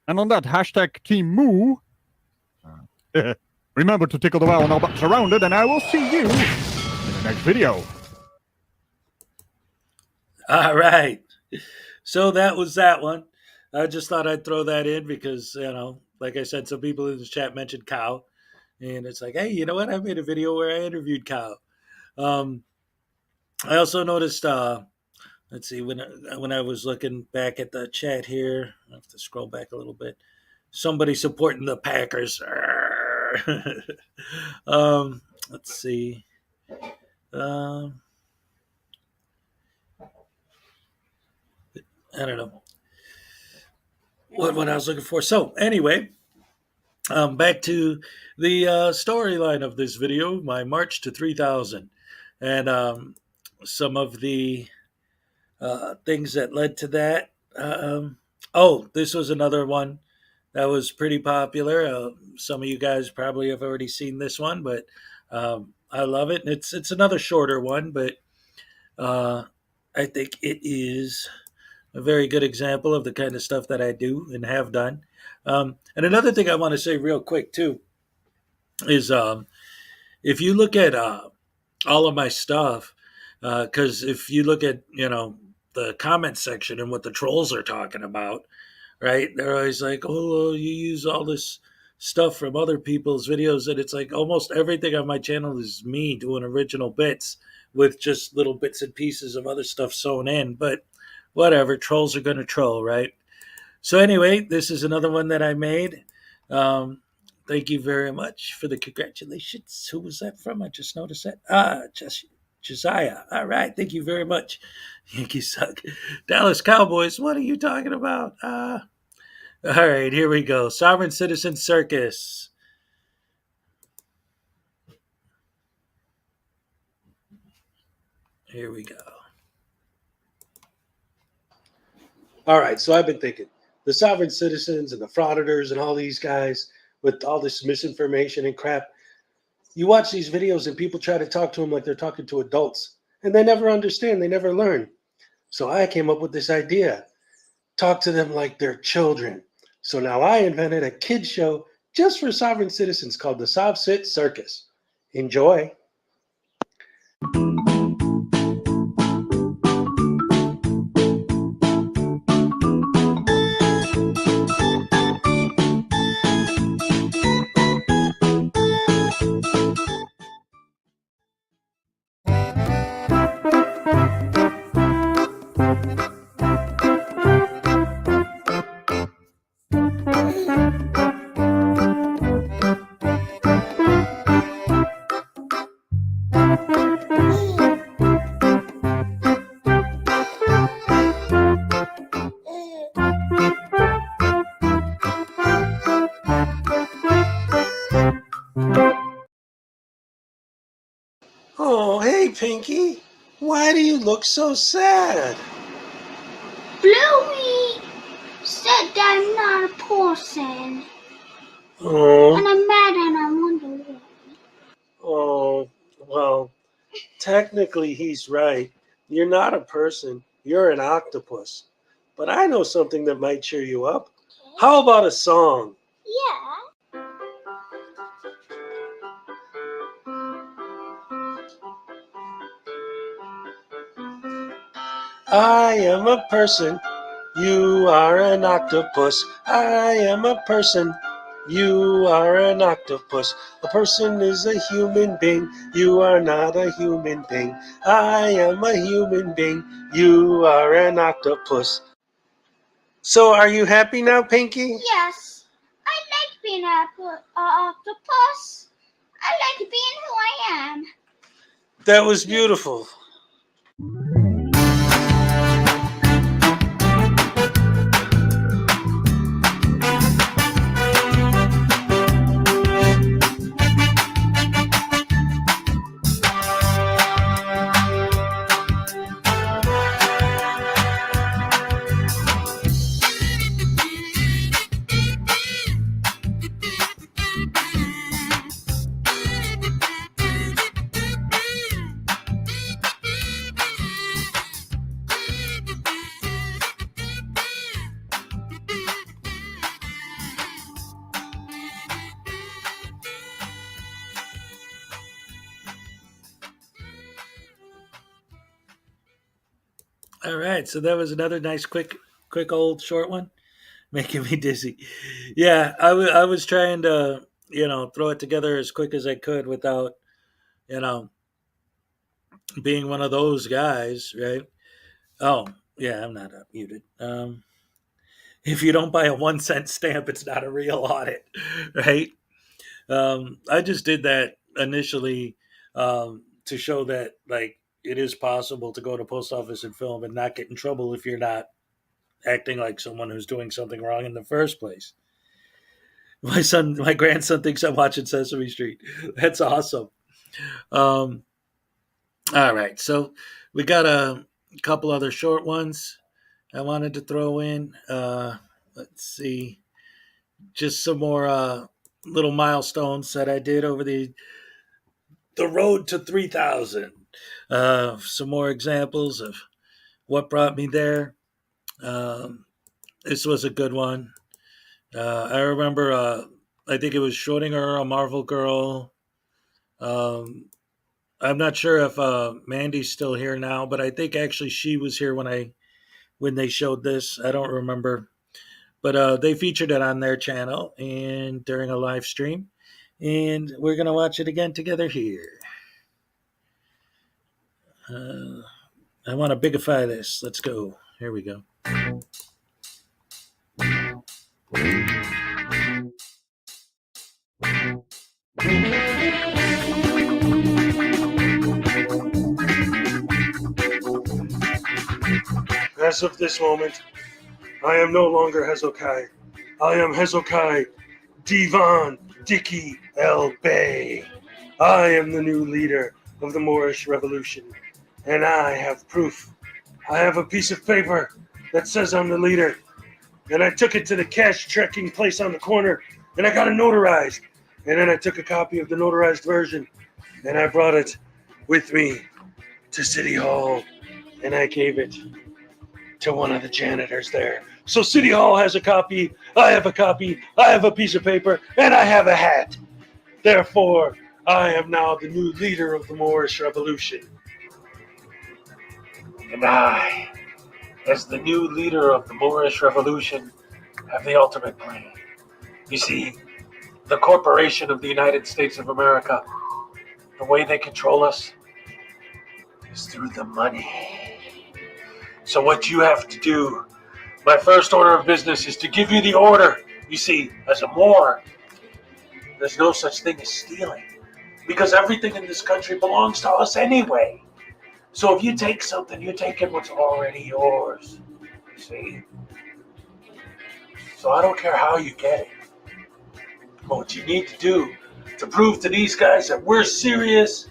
K: And on that hashtag Team Moo, remember to tickle the well when all buttons are rounded, and I will see you in the next video.
A: All right. So that was that one. I just thought I'd throw that in because, like I said, some people in the chat mentioned Cow. And it's like, hey, you know what? I made a video where I interviewed Cow. I also noticed, let's see, when I was looking back at the chat here, I have to scroll back a little bit. Somebody supporting the Packers. Let's see. I don't know what I was looking for. So anyway, back to the storyline of this video, my march to 3,000, and some of the things that led to that. This was another one that was pretty popular. Some of you guys probably have already seen this one, but I love it. And it's another shorter one, but I think it is a very good example of the kind of stuff that I do and have done. And another thing I want to say real quick too is if you look at all of my stuff, because if you look at the comment section and what the trolls are talking about, right? They're always like, "Oh, you use all this stuff from other people's videos," and it's like almost everything on my channel is me doing original bits with just little bits and pieces of other stuff sewn in, but whatever, trolls are going to troll, right? So anyway, this is another one that I made. Thank you very much for the congratulations. Who was that from? I just noticed that. Josiah. All right, thank you very much. Yankees suck. Dallas Cowboys, what are you talking about? All right, here we go. Sovereign Citizen Circus. Here we go. All right, so I've been thinking the sovereign citizens and the frauditors and all these guys with all this misinformation and crap. You watch these videos and people try to talk to them like they're talking to adults, and they never understand. They never learn. So I came up with this idea. Talk to them like they're children. So now I invented a kid show just for sovereign citizens called the Sov Cit Circus. Enjoy. Oh, hey, Pinky. Why do you look so sad?
M: Bluey said that I'm not a person.
A: Oh.
M: And I'm mad and I wonder why.
A: Oh, well, technically he's right. You're not a person. You're an octopus. But I know something that might cheer you up. How about a song?
M: Yeah.
A: I am a person. You are an octopus. I am a person. You are an octopus. A person is a human being. You are not a human being. I am a human being. You are an octopus. So are you happy now, Pinky?
M: Yes. I like being an octopus. I like being who I am.
A: That was beautiful. All right, so that was another nice, quick old short one, making me dizzy. Yeah, I was trying to throw it together as quick as I could without you know being one of those guys, right? Oh, yeah, I'm not muted. If you don't buy a 1 cent stamp, it's not a real audit, right? I just did that initially to show that like it is possible to go to post office and film and not get in trouble if you're not acting like someone who's doing something wrong in the first place. My grandson thinks I'm watching Sesame Street. That's awesome. Um, all right, so we got a couple other short ones I wanted to throw in. Let's see, just some more little milestones that I did over the road to 3,000. Some more examples of what brought me there. This was a good one. I remember, I think it was Schrodinger, a Marvel girl. I'm not sure if Mandy's still here now, but I think actually she was here when they showed this. I don't remember, but they featured it on their channel and during a live stream, and we're gonna watch it again together here. I want to bigify this. Let's go. Here we go.
N: As of this moment, I am no longer Hezokuai. I am Hezokuai Divan Dicky L. Bay. I am the new leader of the Moorish Revolution, and I have proof. I have a piece of paper that says I'm the leader, and I took it to the cash checking place on the corner, and I got it notarized, and then I took a copy of the notarized version, and I brought it with me to City Hall, and I gave it to one of the janitors there. So City Hall has a copy, I have a copy, I have a piece of paper, and I have a hat. Therefore, I am now the new leader of the Moorish Revolution.
A: And I, as the new leader of the Moorish Revolution, have the ultimate plan. You see, the corporation of the United States of America, the way they control us is through the money. So what you have to do, my first order of business is to give you the order. You see, as a Moor, there's no such thing as stealing, because everything in this country belongs to us anyway. So if you take something, you're taking what's already yours. You see? So I don't care how you get it. But what you need to do to prove to these guys that we're serious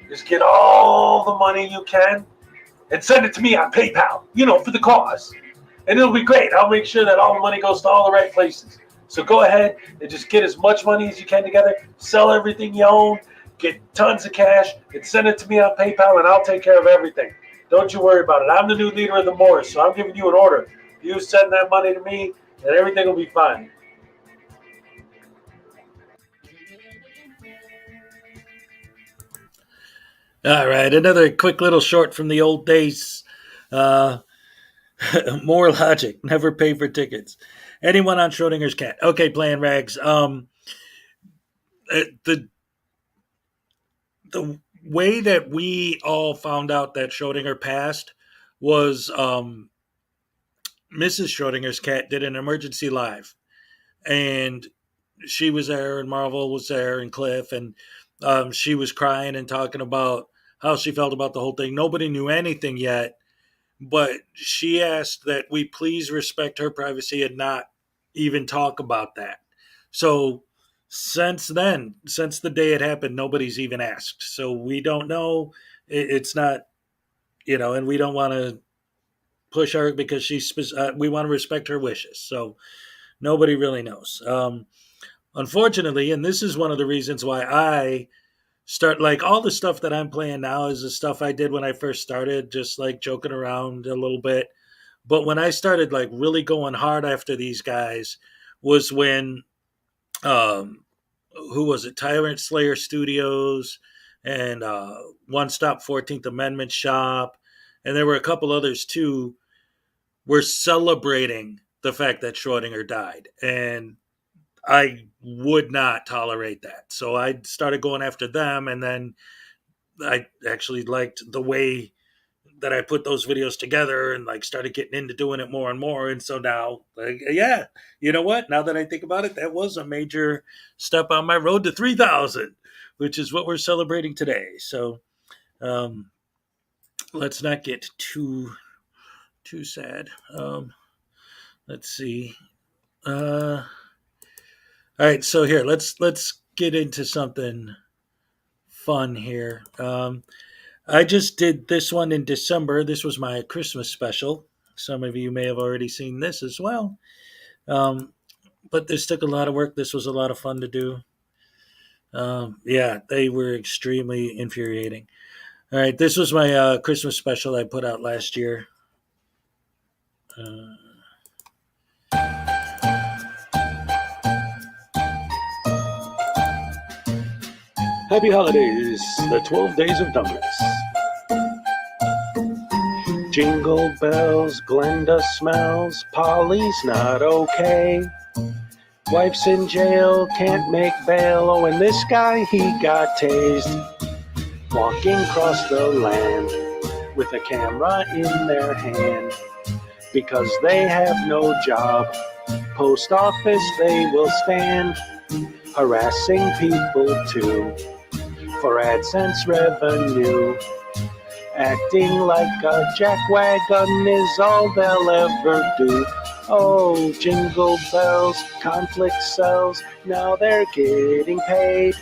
A: is get all the money you can and send it to me on PayPal, for the cause. And it'll be great. I'll make sure that all the money goes to all the right places. So go ahead and just get as much money as you can together, sell everything you own, get tons of cash, and send it to me on PayPal, and I'll take care of everything. Don't you worry about it. I'm the new leader of the Moors, so I'm giving you an order. You send that money to me, and everything will be fine. All right, another quick little short from the old days. More logic. Never pay for tickets. Anyone on Schrodinger's cat? Okay, playing rags. The way that we all found out that Schrodinger passed was Mrs. Schrodinger's cat did an emergency live, and she was there, and Marvel was there, and Cliff, and she was crying and talking about how she felt about the whole thing. Nobody knew anything yet, but she asked that we please respect her privacy and not even talk about that. So since then, since the day it happened, nobody's even asked. So we don't know. It's not, and we don't want to push her because we want to respect her wishes. So nobody really knows. Unfortunately, and this is one of the reasons why I start, like, all the stuff that I'm playing now is the stuff I did when I first started, just like joking around a little bit. But when I started like really going hard after these guys was when who was it? Tyrant Slayer Studios and One Stop 14th Amendment Shop and there were a couple others too, were celebrating the fact that Schrodinger died. And I would not tolerate that. So I started going after them, and then I actually liked the way that I put those videos together and like started getting into doing it more and more. And so now, like, yeah, you know what? Now that I think about it, that was a major step on my road to 3,000, which is what we're celebrating today. So let's not get too sad. Let's see. All right, so here let's get into something fun here. I just did this one in December. This was my Christmas special. Some of you may have already seen this as well. But this took a lot of work. This was a lot of fun to do. Yeah, they were extremely infuriating. All right, this was my Christmas special I put out last year. Happy holidays, the 12 days of dumbness. Jingle bells, Glenda smells, Polly's not okay. Wife's in jail, can't make bail, oh, and this guy, he got tased. Walking across the land with a camera in their hand. Because they have no job, post office they will stand. Harassing people too, for AdSense revenue. Acting like a jackwagon is all they'll ever do. Oh, jingle bells, conflict sells, now they're getting paid.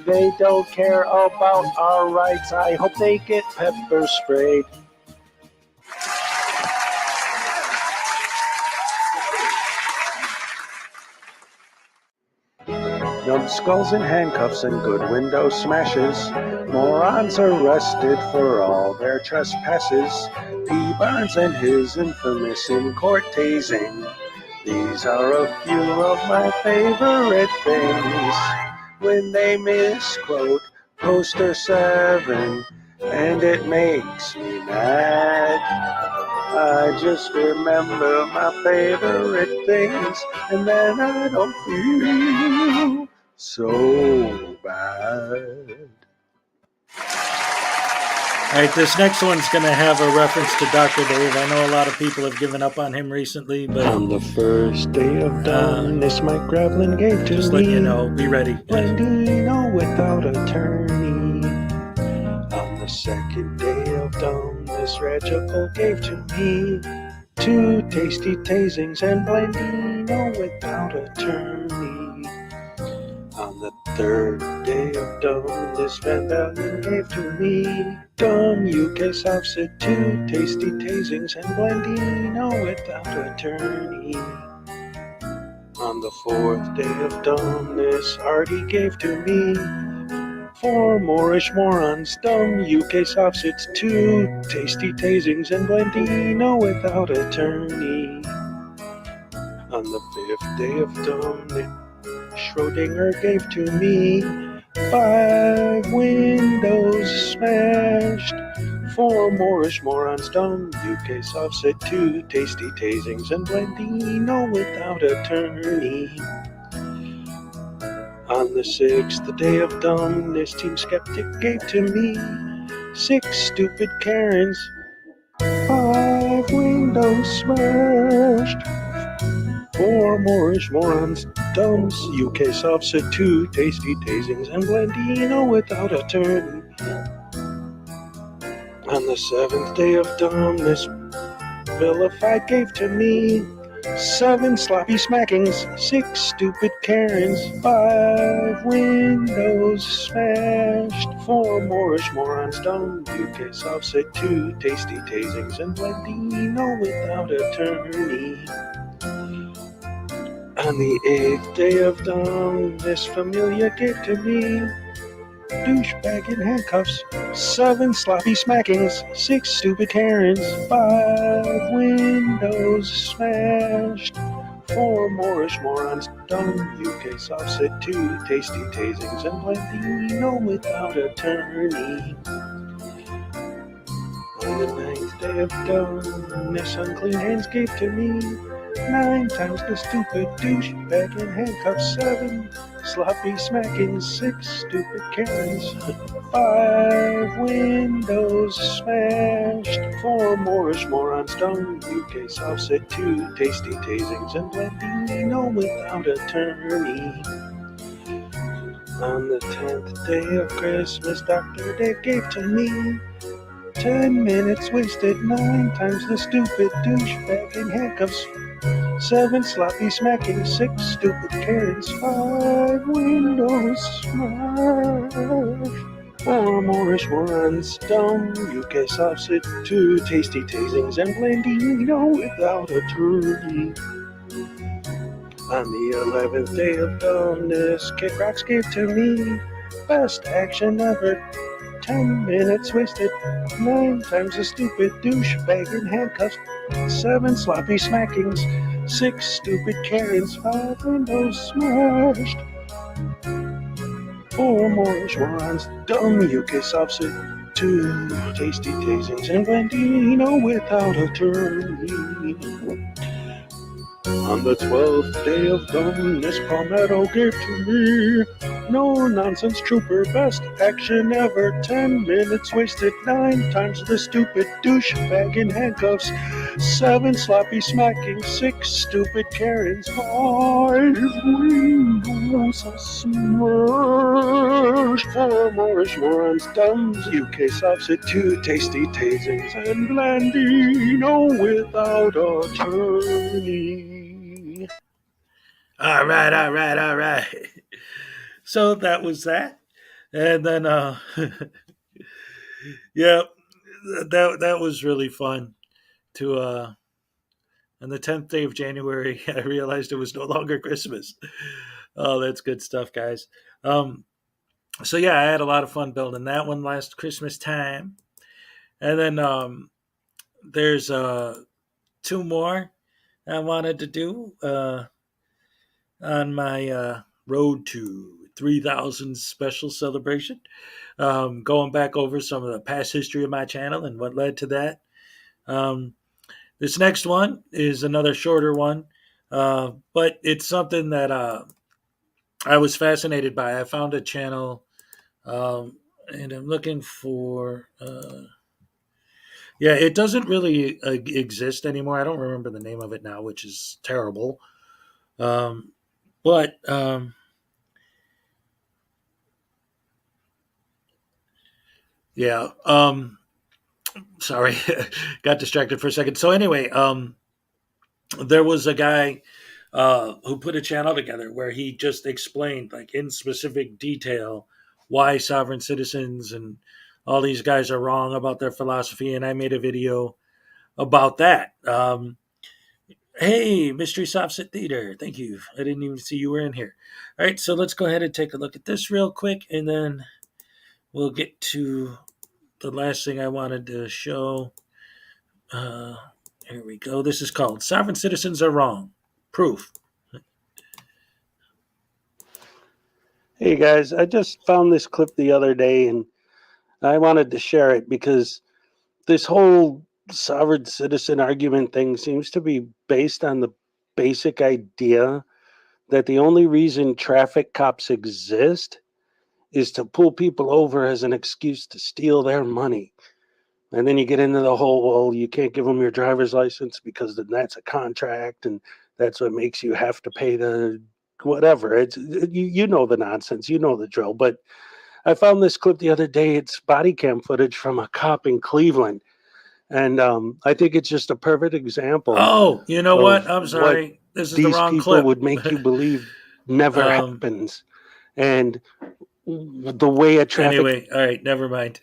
A: They don't care about our rights, I hope they get pepper sprayed. Numbskulls in handcuffs and good window smashes. Morons arrested for all their trespasses. P. Barnes and his infamous in-court tasing. These are a few of my favorite things. When they misquote Poster 7, and it makes me mad. I just remember my favorite things, and then I don't feel so bad. All right, this next one's going to have a reference to Dr. Dave. I know a lot of people have given up on him recently, but on the first day of dumbness, Mike Gravelin gave to just me. Just let you know, be ready. Blandino without attorney. On the second day of dumbness, Regical gave to me 2 tasty tasings and Blandino without attorney. On the third day of dumbness, Van Bellen gave to me dumb UK Southsit 2 tasty tasings and Blandino without attorney. On the fourth day of dumbness, Artie gave to me 4 Moorish morons, dumb UK Southsits 2 tasty tasings and Blandino without attorney. On the 5th day of dumbness, Schrodinger gave to me 5 windows smashed, 4 Moorish morons, dumb UK Southsit 2 tasty tasings and Blandino without attorney. On the 6th day of dumbness, Team Skeptic gave to me 6 stupid Karens, 5 windows smashed, 4 Moorish morons, dumbs, UK Southsit 2 tasty tasings and Blandino without attorney. On the 7th day of dumbness, Vilified gave to me 7 sloppy smackings, 6 stupid Karens, 5 windows smashed, 4 Moorish morons, dumb UK Southsit 2 tasty tasings and Blandino without attorney. On the 8th day of dumbness, Familia gave to me douchebag in handcuffs, 7 sloppy smackings, 6 stupid Karens, 5 windows smashed, 4 Moorish morons, dumb UK Southsit 2 tasty tasings and Blandino without attorney. On
N: the ninth day of darkness, unclean hands gave to me 9 times the stupid douchebag in handcuffs, 7 sloppy smacking, 6 stupid Karens, 5 windows smashed, 4 Moorish morons stung, UK offset, 2 tasty tasings, and Blandino without attorney. On the 10th day of Christmas, Dr. Dick gave to me 10 minutes wasted, 9 times the stupid douchebag in handcuffs, 7 sloppy smacking, 6 stupid Karens, 5 windows smashed, 4 Moorish morons stung, UK sausage, 2 tasty tasings, and Blandino without attorney. On the 11th day of dumbness, Kid Rocks gave to me best action ever. 10 minutes wasted, 9 times a stupid douchebag in handcuffs, 7 sloppy smackings, 6 stupid Karens, 5 windows smashed, 4 Moorish morons, dumb UK sausage, 2 tasty tasings, and Blandino without attorney. On the 12th day of dumbness, Palmetto gave to me no nonsense trooper, best action ever. 10 minutes wasted, 9 times the stupid douchebag in handcuffs, 7 sloppy smacking, 6 stupid Karens, 5 windows smashed, 4 Moorish morons, dumbs, UK sausage, 2 tasty tasings, and Blandino without attorney.
A: All right. So that was that. And then yeah, that was really fun to on the 10th day of January, I realized it was no longer Christmas. Oh, that's good stuff, guys. So yeah, I had a lot of fun building that one last Christmas time. And then there's 2 more I wanted to do on my road to 3,000 special celebration. Going back over some of the past history of my channel and what led to that. This next one is another shorter one, but it's something that I was fascinated by. I found a channel, and I'm looking for. Yeah, it doesn't really exist anymore. I don't remember the name of it now, which is terrible. But yeah, sorry, got distracted for a second. So anyway, there was a guy who put a channel together where he just explained, like in specific detail, why sovereign citizens and all these guys are wrong about their philosophy. And I made a video about that. Hey, Mystery Softset Theater, thank you. I didn't even see you were in here. All right, so let's go ahead and take a look at this real quick, and then we'll get to the last thing I wanted to show. Here we go. This is called Sovereign Citizens Are Wrong. Proof.
N: Hey guys, I just found this clip the other day and I wanted to share it because this whole sovereign citizen argument thing seems to be based on the basic idea that the only reason traffic cops exist is to pull people over as an excuse to steal their money. And then you get into the whole, well, you can't give them your driver's license because then that's a contract and that's what makes you have to pay the whatever. It's you know the nonsense, you know the drill. But I found this clip the other day. It's body cam footage from a cop in Cleveland. And I think it's just a perfect example.
A: Oh, you know what? I'm sorry.
N: What
A: This is the
N: these
A: wrong
N: people
A: clip.
N: would make you believe never happens. And the way a traffic
A: Anyway, all right, never mind.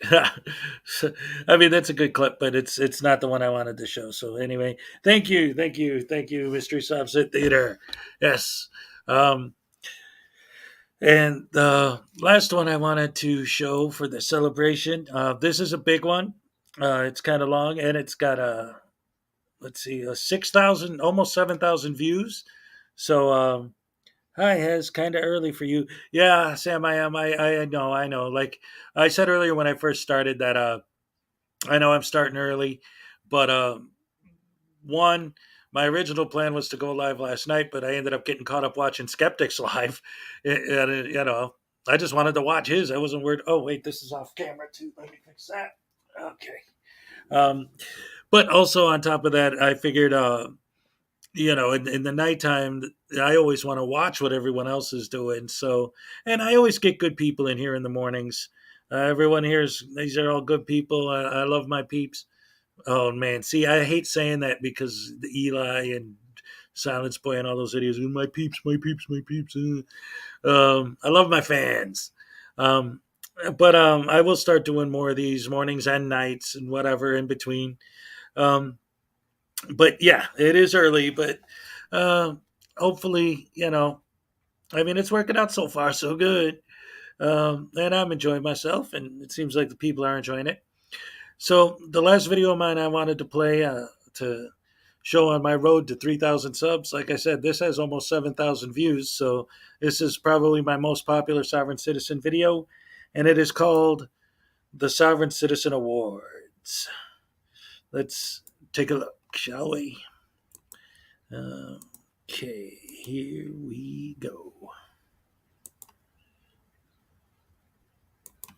A: So, I mean, that's a good clip, but it's not the one I wanted to show. So anyway, thank you, Mystery Subset Theater. Yes. And the last one I wanted to show for the celebration. This is a big one. It's kind of long, and it's got a 6,000, almost 7,000 views. So hi, Hez, kind of early for you. Yeah, Sam, I am. I know. Like I said earlier when I first started that I know I'm starting early, but one, my original plan was to go live last night, but I ended up getting caught up watching Skeptics live. And, you know, I just wanted to watch his. I wasn't worried. Oh, wait, this is off camera too. Let me fix that. Okay. But also on top of that, I figured, you know, in the nighttime, I always want to watch what everyone else is doing. So, and I always get good people in here in the mornings. Everyone here these are all good people. I love my peeps. Oh man, see, I hate saying that because the Eli and Silence Boy and all those idiots. My peeps, my peeps, my peeps. I love my fans. But I will start doing more of these mornings and nights and whatever in between. But yeah, it is early, but hopefully, you know, I mean, it's working out so far, so good. And I'm enjoying myself, and it seems like the people are enjoying it. So the last video of mine I wanted to play to show on my road to 3,000 subs. Like I said, this has almost 7,000 views, so this is probably my most popular Sovereign Citizen video, and it is called the Sovereign Citizen Awards. Let's take a look, shall we? Okay, here we go.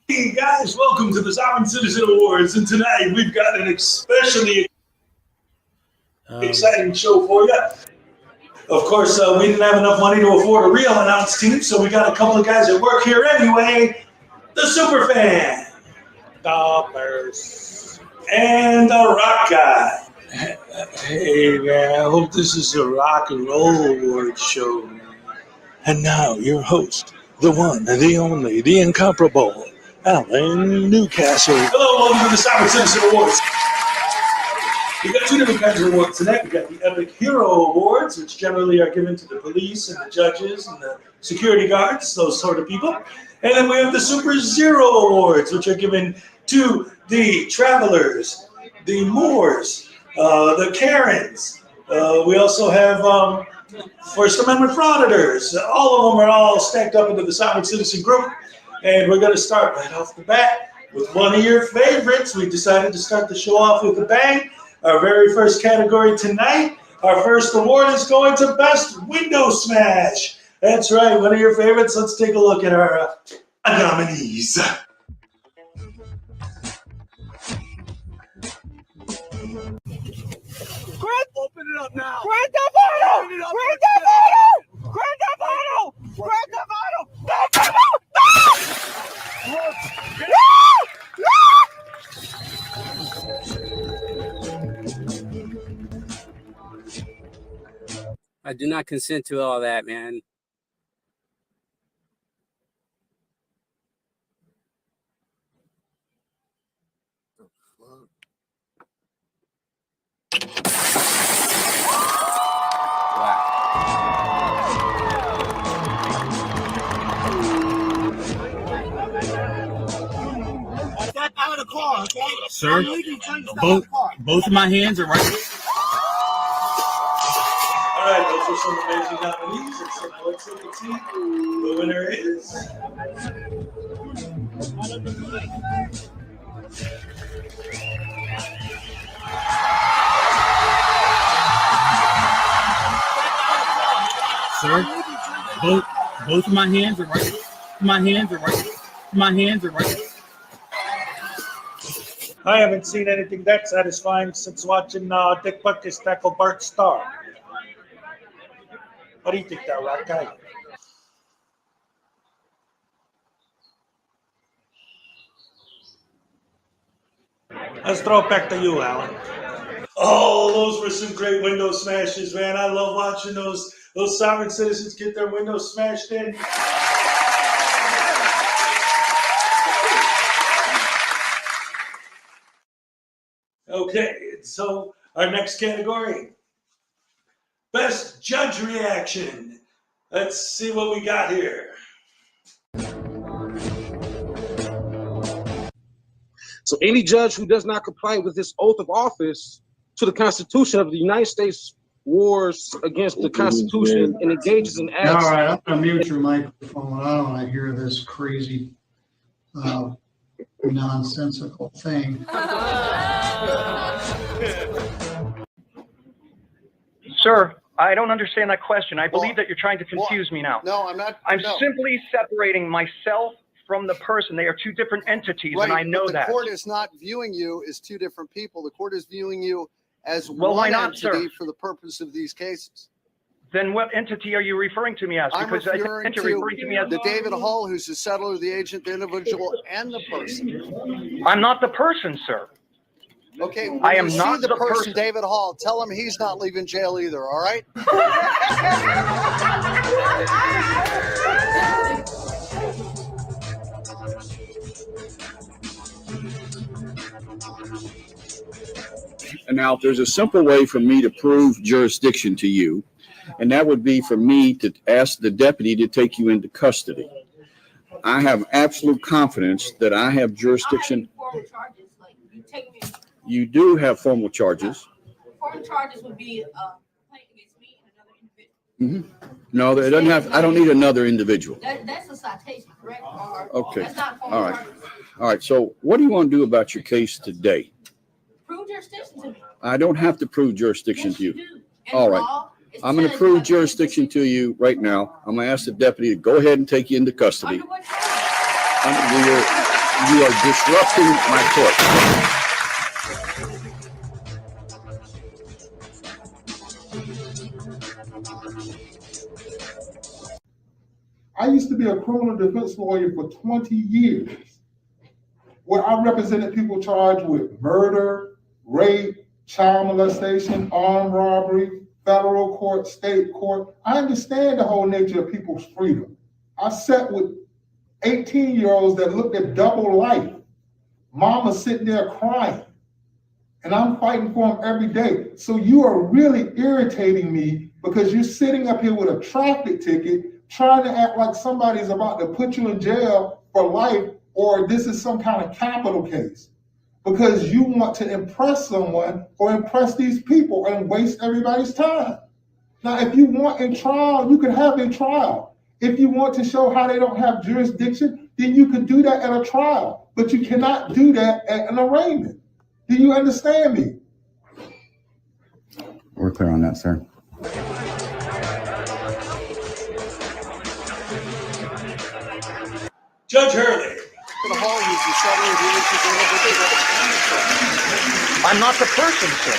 O: Hey guys, welcome to the Sovereign Citizen Awards, and tonight we've got an especially exciting show for you. Of course, we didn't have enough money to afford a real announce team, so we got a couple of guys that work here anyway. The Superfan, Dollars, and the Rock Guy.
P: Hey man, I hope this is a rock and roll award show, man. And now your host, the one, the only, the incomparable, Alan Newcastle.
O: Hello, welcome to the Sovereign Citizen Awards. We've got two different kinds of awards tonight. We've got the Epic Hero Awards, which generally are given to the police and the judges and the security guards, those sort of people. And then we have the Super Zero Awards, which are given to the travelers, the Moors, the Karens. We also have First Amendment frauditors. All of them are all stacked up into the Sovereign Citizen group. And we're going to start right off the bat with one of your favorites. We decided to start the show off with a bang. Our very first category tonight, our first award is going to Best Window Smash. That's right, one of your favorites. Let's take a look at our nominees.
L: Open it up now. Grand Theft Auto! Grand Theft Auto! Grand Theft Auto! Grand Theft Auto! Grand Theft Auto!
Q: I do not consent to all that, man.
L: Step out of the car, okay? Sir, both of my hands are right here.
O: All right, those are some amazing nominees. And so let's look and see the winner is.
L: Sir, both of my hands are right here. My hands are right here. My hands are right here.
O: I haven't seen anything that satisfying since watching Dick Buckus tackle Bart Starr. What do you think, that Rock Guy? Let's throw it back to you, Alan. Oh, those were some great window smashes, man. I love watching those sovereign citizens get their windows smashed in. Okay, so our next category, Best Judge Reaction. Let's see what we got here.
R: So any judge who does not comply with this oath of office to the Constitution of the United States wars against the Constitution and engages in acts.
I: All right, I'm going to mute your microphone. I don't want to hear this crazy
S: nonsensical thing.
G: Sir, I don't understand that question. I believe that you're trying to confuse me now.
B: No, I'm not.
G: I'm
B: no.
G: simply separating myself from the person. They are two different entities,
B: Right,
G: and I know
B: but the
G: that.
B: court is not viewing you as two different people. The court is viewing you as
G: Well, why
B: one
G: not,
B: entity
G: sir?
B: for the purpose of these cases.
G: Then what entity are you referring to me as?
B: I'm
G: Because I
B: referring
G: think you're
B: to
G: referring to me as
B: the David Hall, who's the settler, the agent, the individual, and the person.
G: I'm not the person, sir.
B: Okay, when
G: I am
B: you
G: not
B: see the
G: the
B: person,
G: person.
B: David Hall, tell him he's not leaving jail either, all right?
T: And now, there's a simple way for me to prove jurisdiction to you, and that would be for me to ask the deputy to take you into custody. I have absolute confidence that I have jurisdiction. You do have formal charges.
U: Formal charges would be complaint against me and another individual.
T: No, it doesn't have. I don't need another individual.
U: That's a citation, correct?
T: Okay.
U: That's not formal
T: All right.
U: charges.
T: All right. So, what do you want to do about your case today?
U: Prove jurisdiction to me.
T: I don't have to prove jurisdiction to you.
U: In
T: All
U: the
T: right.
U: law, it
T: I'm going to
U: says
T: prove
U: you have to
T: jurisdiction to you right now. I'm going to ask the deputy to go ahead and take you into custody. You are disrupting my court.
V: I used to be a criminal defense lawyer for 20 years, where I represented people charged with murder, rape, child molestation, armed robbery, federal court, state court. I understand the whole nature of people's freedom. I sat with 18-year-olds that looked at double life. Mama sitting there crying, and I'm fighting for them every day. So you are really irritating me because you're sitting up here with a traffic ticket trying to act like somebody's about to put you in jail for life, or this is some kind of capital case, because you want to impress someone or impress these people and waste everybody's time. Now, if you want a trial, you can have a trial. If you want to show how they don't have jurisdiction, then you can do that at a trial, but you cannot do that at an arraignment. Do you understand me?
W: We're clear on that, sir.
O: Judge Hurley.
G: I'm not the person, sir.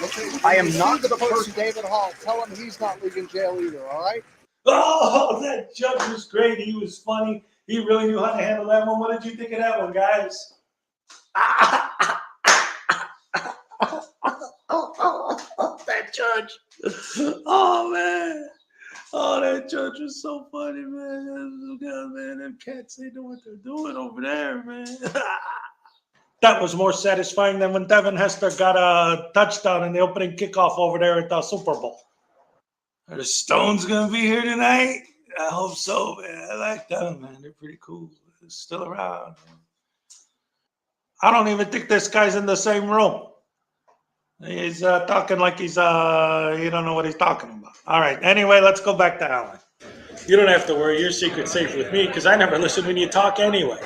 B: Okay,
G: I am
B: when you
G: not
B: see
G: the
B: person, David Hall, tell him he's not leaving jail either, all right?
O: Oh, that judge was great. He was funny. He really knew how to handle that one. What did you think of that one, guys? That judge. Oh, man. Oh, that judge was so funny, man. Man, them cats, they know what they're doing over there, man. That was more satisfying than when Devin Hester got a touchdown in the opening kickoff over there at the Super Bowl. Are the Stones going to be here tonight? I hope so, man. I like them, man. They're pretty cool. They're still around. I don't even think this guy's in the same room. He's talking like he don't know what he's talking about. All right. Anyway, let's go back to Alan. You don't have to worry. Your secret's safe with me because I never listen when you talk anyway.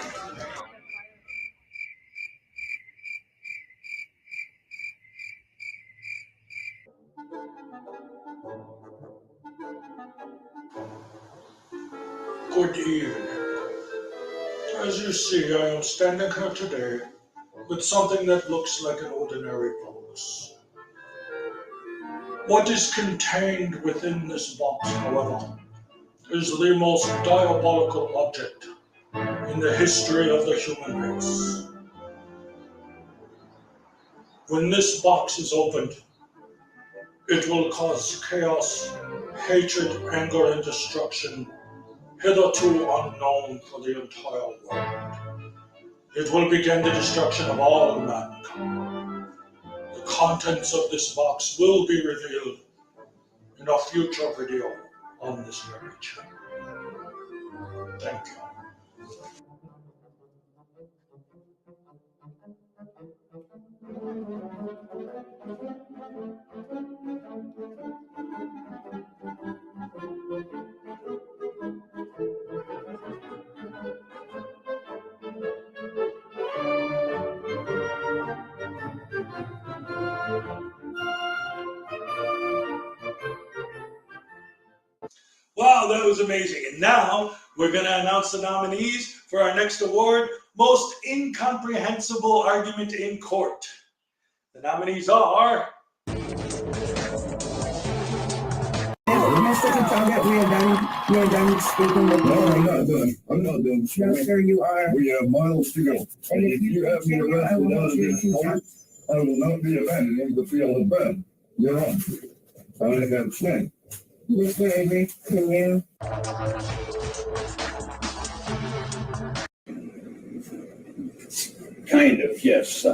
O: Good evening. As you see, I am standing here today with something that looks like an ordinary box. What is contained within this box, however, is the most diabolical object in the history of the human race. When this box is opened, it will cause chaos, hatred, anger, and destruction hitherto unknown for the entire world. It will begin the destruction of all mankind. The contents of this box will be revealed in a future video on this very channel. Thank you. Wow, that was amazing. And now we're going to announce the nominees for our next award, Most Incomprehensible Argument in Court. The nominees are...
E: Mr. Kataga, we are done speaking with you.
H: No, I'm not done. I'm not done.
E: No, sir, you are.
H: We have miles to go. And if you have me arrested out of this court, I will not be abandoning the field of battle. You're on. I have said.
E: Mr. Avery, can you?
T: Kind of, yes.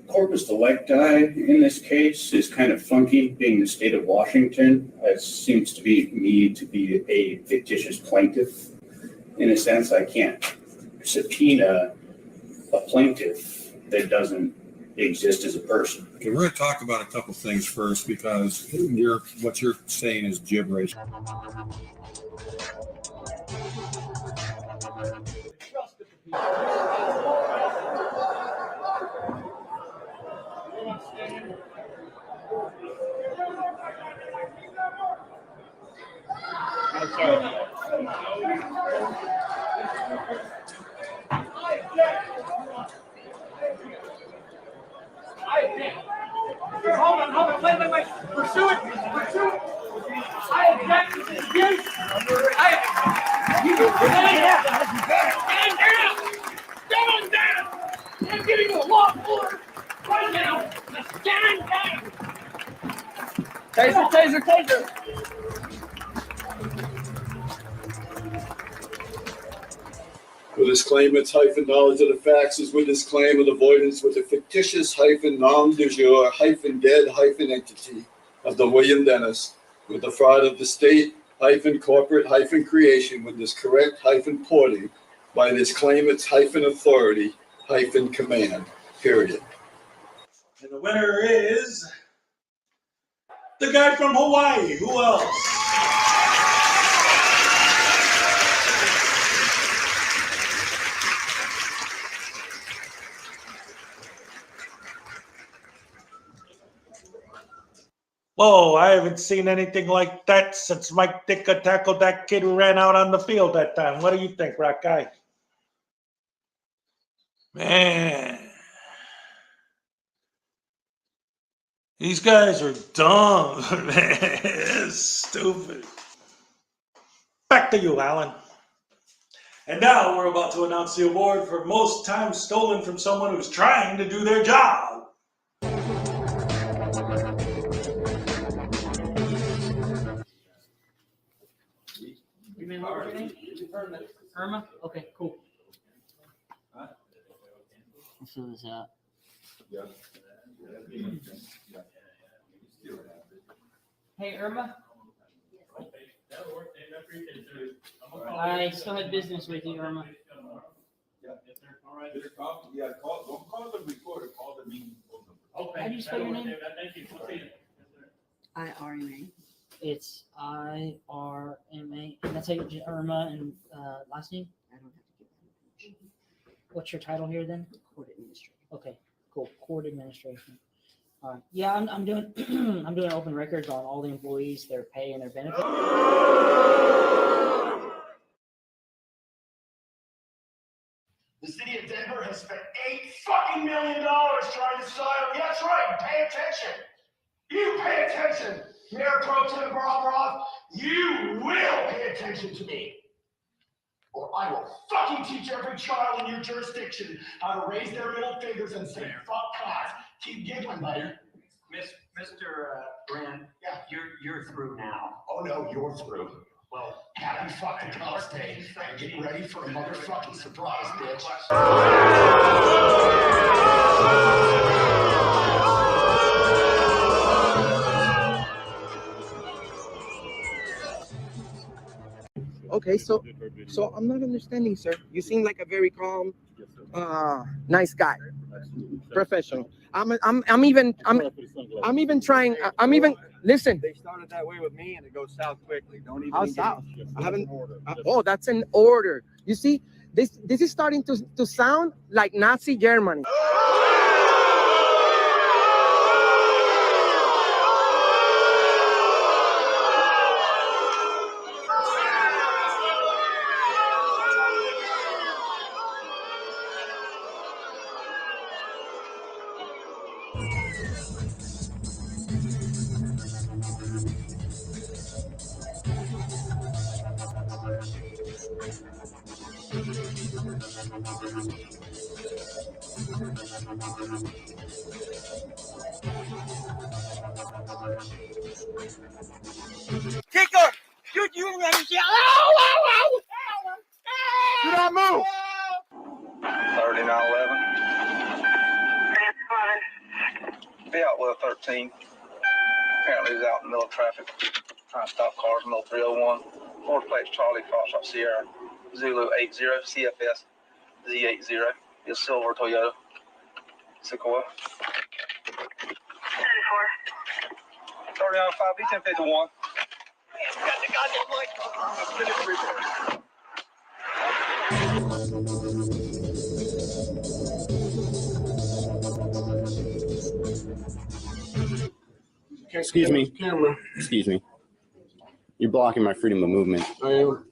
T: Corpus delicti in this case is kind of funky, being the state of Washington. It seems to me to be a fictitious plaintiff. In a sense, I can't subpoena a plaintiff that doesn't exist as a person.
S: Okay, we're going to talk about a couple things first because what you're saying is gibberish.
L: I'm sorry. Hold on, wait. Pursue it. I object to this abuse. Stand down. I'm giving you a law order right now. Stand down. Taser.
H: With disclaimants hyphen knowledge of the facts is with disclaimer avoidance with a fictitious hyphen nom de jour hyphen dead hyphen entity of the William Dennis with the fraud of the state hyphen corporate hyphen creation with this correct hyphen porting by this claimant's hyphen authority hyphen command, period.
O: And the winner is the guy from Hawaii. Who else? Whoa, I haven't seen anything like that since Mike Ditka tackled that kid who ran out on the field that time. What do you think, Rock Guy? Man. These guys are dumb, man. It's stupid. Back to you, Alan. And now we're about to announce the award for most time stolen from someone who's trying to do their job.
C: Remember your name? Irma? Okay, cool. Let's fill this out. Hey, Irma? I still had business with you, Irma.
S: Don't call the recorder, call the meeting.
C: How do you spell your name?
W: IRMA.
C: It's IRMA, and that's how you get Irma and last name?
W: I don't have to give that information.
C: What's your title here then?
W: Court administrator.
C: Okay, cool. Court administration. All right. Yeah, I'm doing I'm doing open records on all the employees, their pay and their benefits.
X: The city of Denver has spent $8 million trying to silence. Yeah, that's right. Pay attention. You pay attention. Mayor Pro Tem Baroff, you will pay attention to me. Or I will fucking teach every child in your jurisdiction how to raise their middle fingers and say, fuck class. Keep giggling, buddy.
Y: Mr. Brand, yeah, you're through now.
X: Oh no, you're through. Well, happy fucking Columbus Day and get ready for a motherfucking surprise, bitch.
D: Okay, so I'm not understanding, sir. You seem like a very calm, nice guy, professional. I'm even trying. Listen.
B: They started that way with me, and it goes south quickly. Don't even.
D: How south? I haven't.
B: Oh,
D: that's an order. You see, this is starting to sound like Nazi Germany. Kicker! You let me down. Ow! Do not move!
F: 3911. Be out with a 13. Apparently he's out in the middle of traffic, trying to stop cars, middle 301. Ford plates Charlie, Foxtrot Sierra, Zulu 80, CFS Z80. It's silver Toyota Sequoia. 3905, B1051.
J: Excuse me. Excuse me. You're blocking my freedom of movement.
R: I am.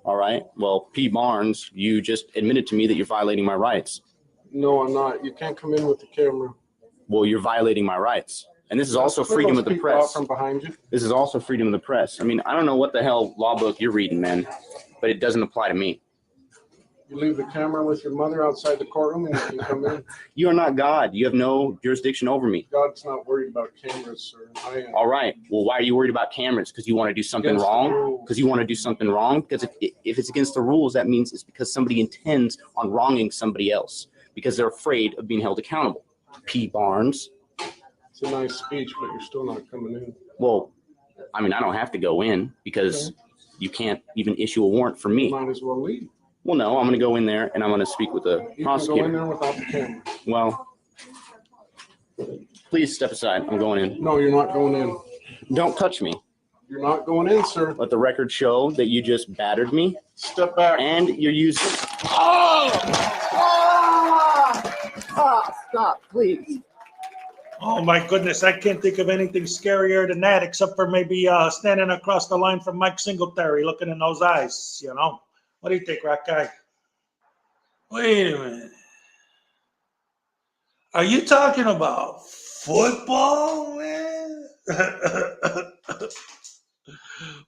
J: All right. Well, P. Barnes, you just admitted to me that you're violating my rights.
R: No, I'm not. You can't come in with the camera.
J: Well, you're violating my rights. And this is also freedom of the press.
R: From behind you.
J: This is also freedom of the press. I mean, I don't know what the hell law book you're reading, man, but it doesn't apply to me.
R: You leave the camera with your mother outside the courtroom and you can come in.
J: You are not God. You have no jurisdiction over me.
R: God's not worried about cameras, sir. I am.
J: All right. Well, why are you worried about cameras? Because you want to do something wrong? Because you want to do something wrong? Because if it's against the rules, that means it's because somebody intends on wronging somebody else because they're afraid of being held accountable. P. Barnes.
R: It's a nice speech, but you're still not coming in.
J: Well, I mean, I don't have to go in because you can't even issue a warrant for me.
R: You might as well leave.
J: Well, no, I'm going to go in there and I'm going to speak with the prosecutor.
R: You can go in there without the camera.
J: Well, please step aside. I'm going in.
R: No, you're not going in.
J: Don't touch me.
R: You're not going in, sir.
J: Let the record show that you just battered me.
R: Step back.
J: And you're using... Stop, please.
O: Oh my goodness, I can't think of anything scarier than that, except for maybe standing across the line from Mike Singletary, looking in those eyes, you know? What do you think, Rock Guy? Wait a minute. Are you talking about football, man?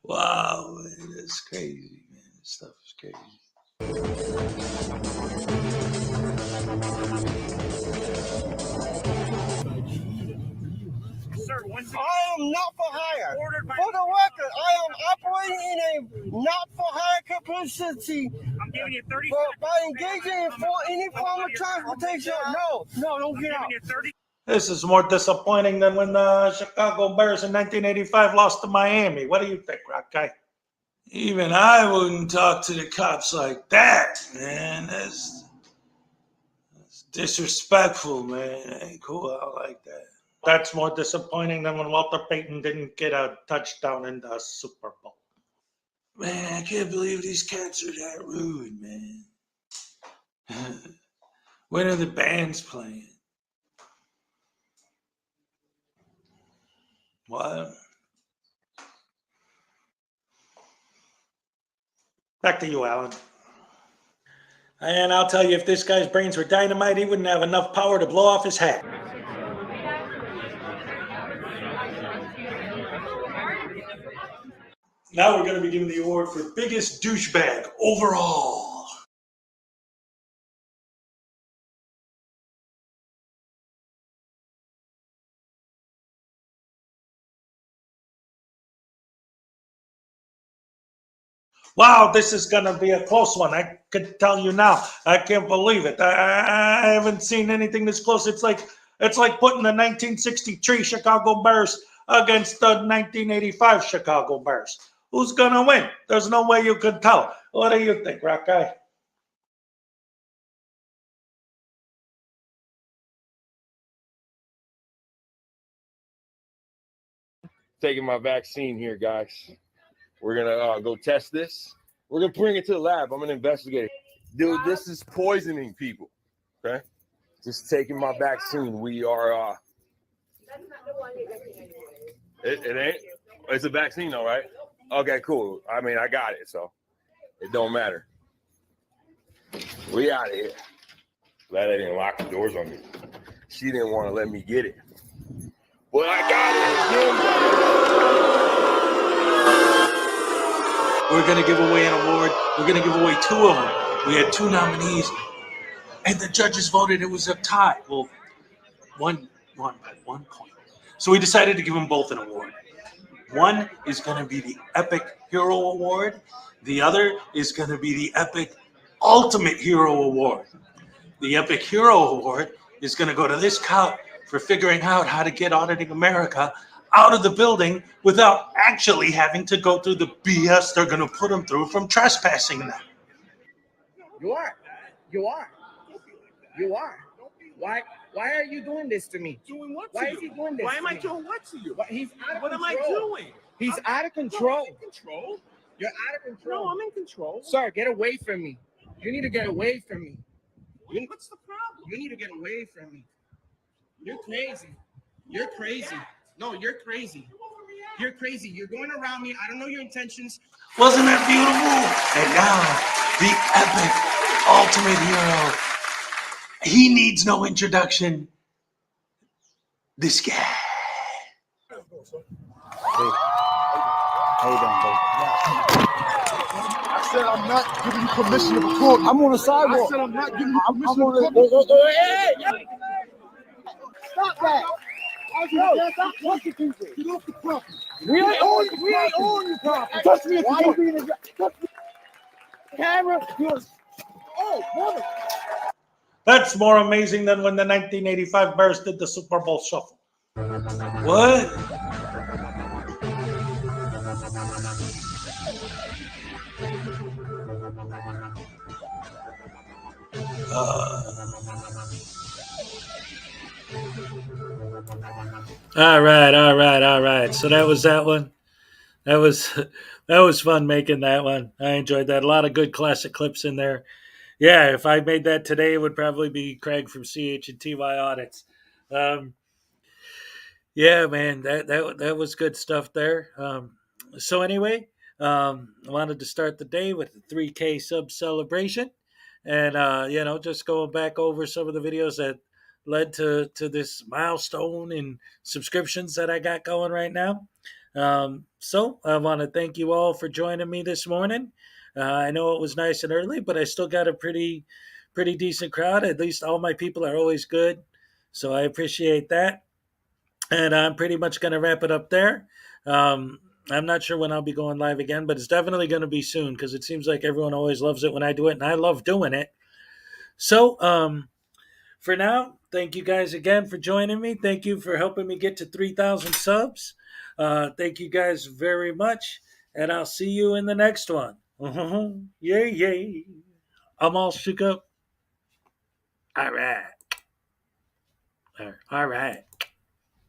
O: Wow, man, that's crazy, man. This stuff is crazy.
D: I am not for hire. For the record, I am operating in a not for hire capacity.
L: I'm giving you 30
D: by engaging in any form of transportation. No, don't get out.
O: This is more disappointing than when the Chicago Bears in 1985 lost to Miami. What do you think, Rock Guy? Even I wouldn't talk to the cops like that, man. That's disrespectful, man. That ain't cool. I like that. That's more disappointing than when Walter Payton didn't get a touchdown in the Super Bowl. Man, I can't believe these cats are that rude, man. When are the bands playing? What? Back to you, Alan. And I'll tell you, if this guy's brains were dynamite, he wouldn't have enough power to blow off his hat. Now we're going to be giving the award for biggest douchebag overall. Wow, this is going to be a close one. I can tell you now. I can't believe it. I haven't seen anything this close. It's like putting the 1963 Chicago Bears against the 1985 Chicago Bears. Who's going to win? There's no way you could tell. What do you think, Rock Guy?
K: Taking my vaccine here, guys. We're going to go test this. We're going to bring it to the lab. I'm going to investigate. Dude, this is poisoning people, okay? Just taking my vaccine. We are... It ain't? It's a vaccine, though, right? Okay, cool. I mean, I got it, so it don't matter. We out of here. Glad I didn't lock the doors on me. She didn't want to let me get it. Well, I got it.
O: We're going to give away an award. We're going to give away two of them. We had two nominees. and the judges voted it was a tie. Well, one by 1 point. So we decided to give them both an award. One is going to be the Epic Hero Award. The other is going to be the Epic Ultimate Hero Award. The Epic Hero Award is going to go to this cop for figuring out how to get Auditing America out of the building without actually having to go through the BS they're going to put him through from trespassing them.
D: You are. Why are you doing this to me?
L: Doing what to
D: Why
L: you?
D: is he doing this?
L: Why
D: to
L: am I
D: me?
L: doing what to you?
D: He's out of
L: What am I
D: control.
L: doing?
D: He's out of control.
L: I'm in control.
D: You're out of control.
L: No, I'm in control.
D: Sir, get away from me. You need to get away from me.
L: What's the problem?
D: You need to get away from me. You're crazy. You're crazy. No, you're crazy. You're crazy. You're going around me. I don't know your intentions.
O: Wasn't that beautiful? And now, the Epic Ultimate Hero. He needs no introduction. This guy.
B: Hey, how you doing,
I: I said I'm not giving you permission to record.
B: I'm on the sidewalk.
I: I said I'm not giving you
B: I'm
I: permission
B: on
I: to
B: the.
I: record.
B: Hey! Stop that! Stop touching people.
I: Get off the property.
B: We ain't on your property. Touch me if you want. Touch me. Camera. Oh, woman.
O: That's more amazing than when the 1985 Bears did the Super Bowl shuffle. What? All right. So that was that one. That was fun making that one. I enjoyed that. A lot of good classic clips in there. Yeah, if I made that today, it would probably be Craig from CH&TY Audits. Yeah, man, that was good stuff there. So anyway, I wanted to start the day with the 3K sub celebration, and just going back over some of the videos that led to this milestone in subscriptions that I got going right now. So I want to thank you all for joining me this morning. I know it was nice and early, but I still got a pretty decent crowd. At least all my people are always good, so I appreciate that. And I'm pretty much going to wrap it up there. I'm not sure when I'll be going live again, but it's definitely going to be soon because it seems like everyone always loves it when I do it, and I love doing it. So for now, thank you guys again for joining me. Thank you for helping me get to 3,000 subs. Thank you guys very much, and I'll see you in the next one. Yay. I'm all shook up. All right.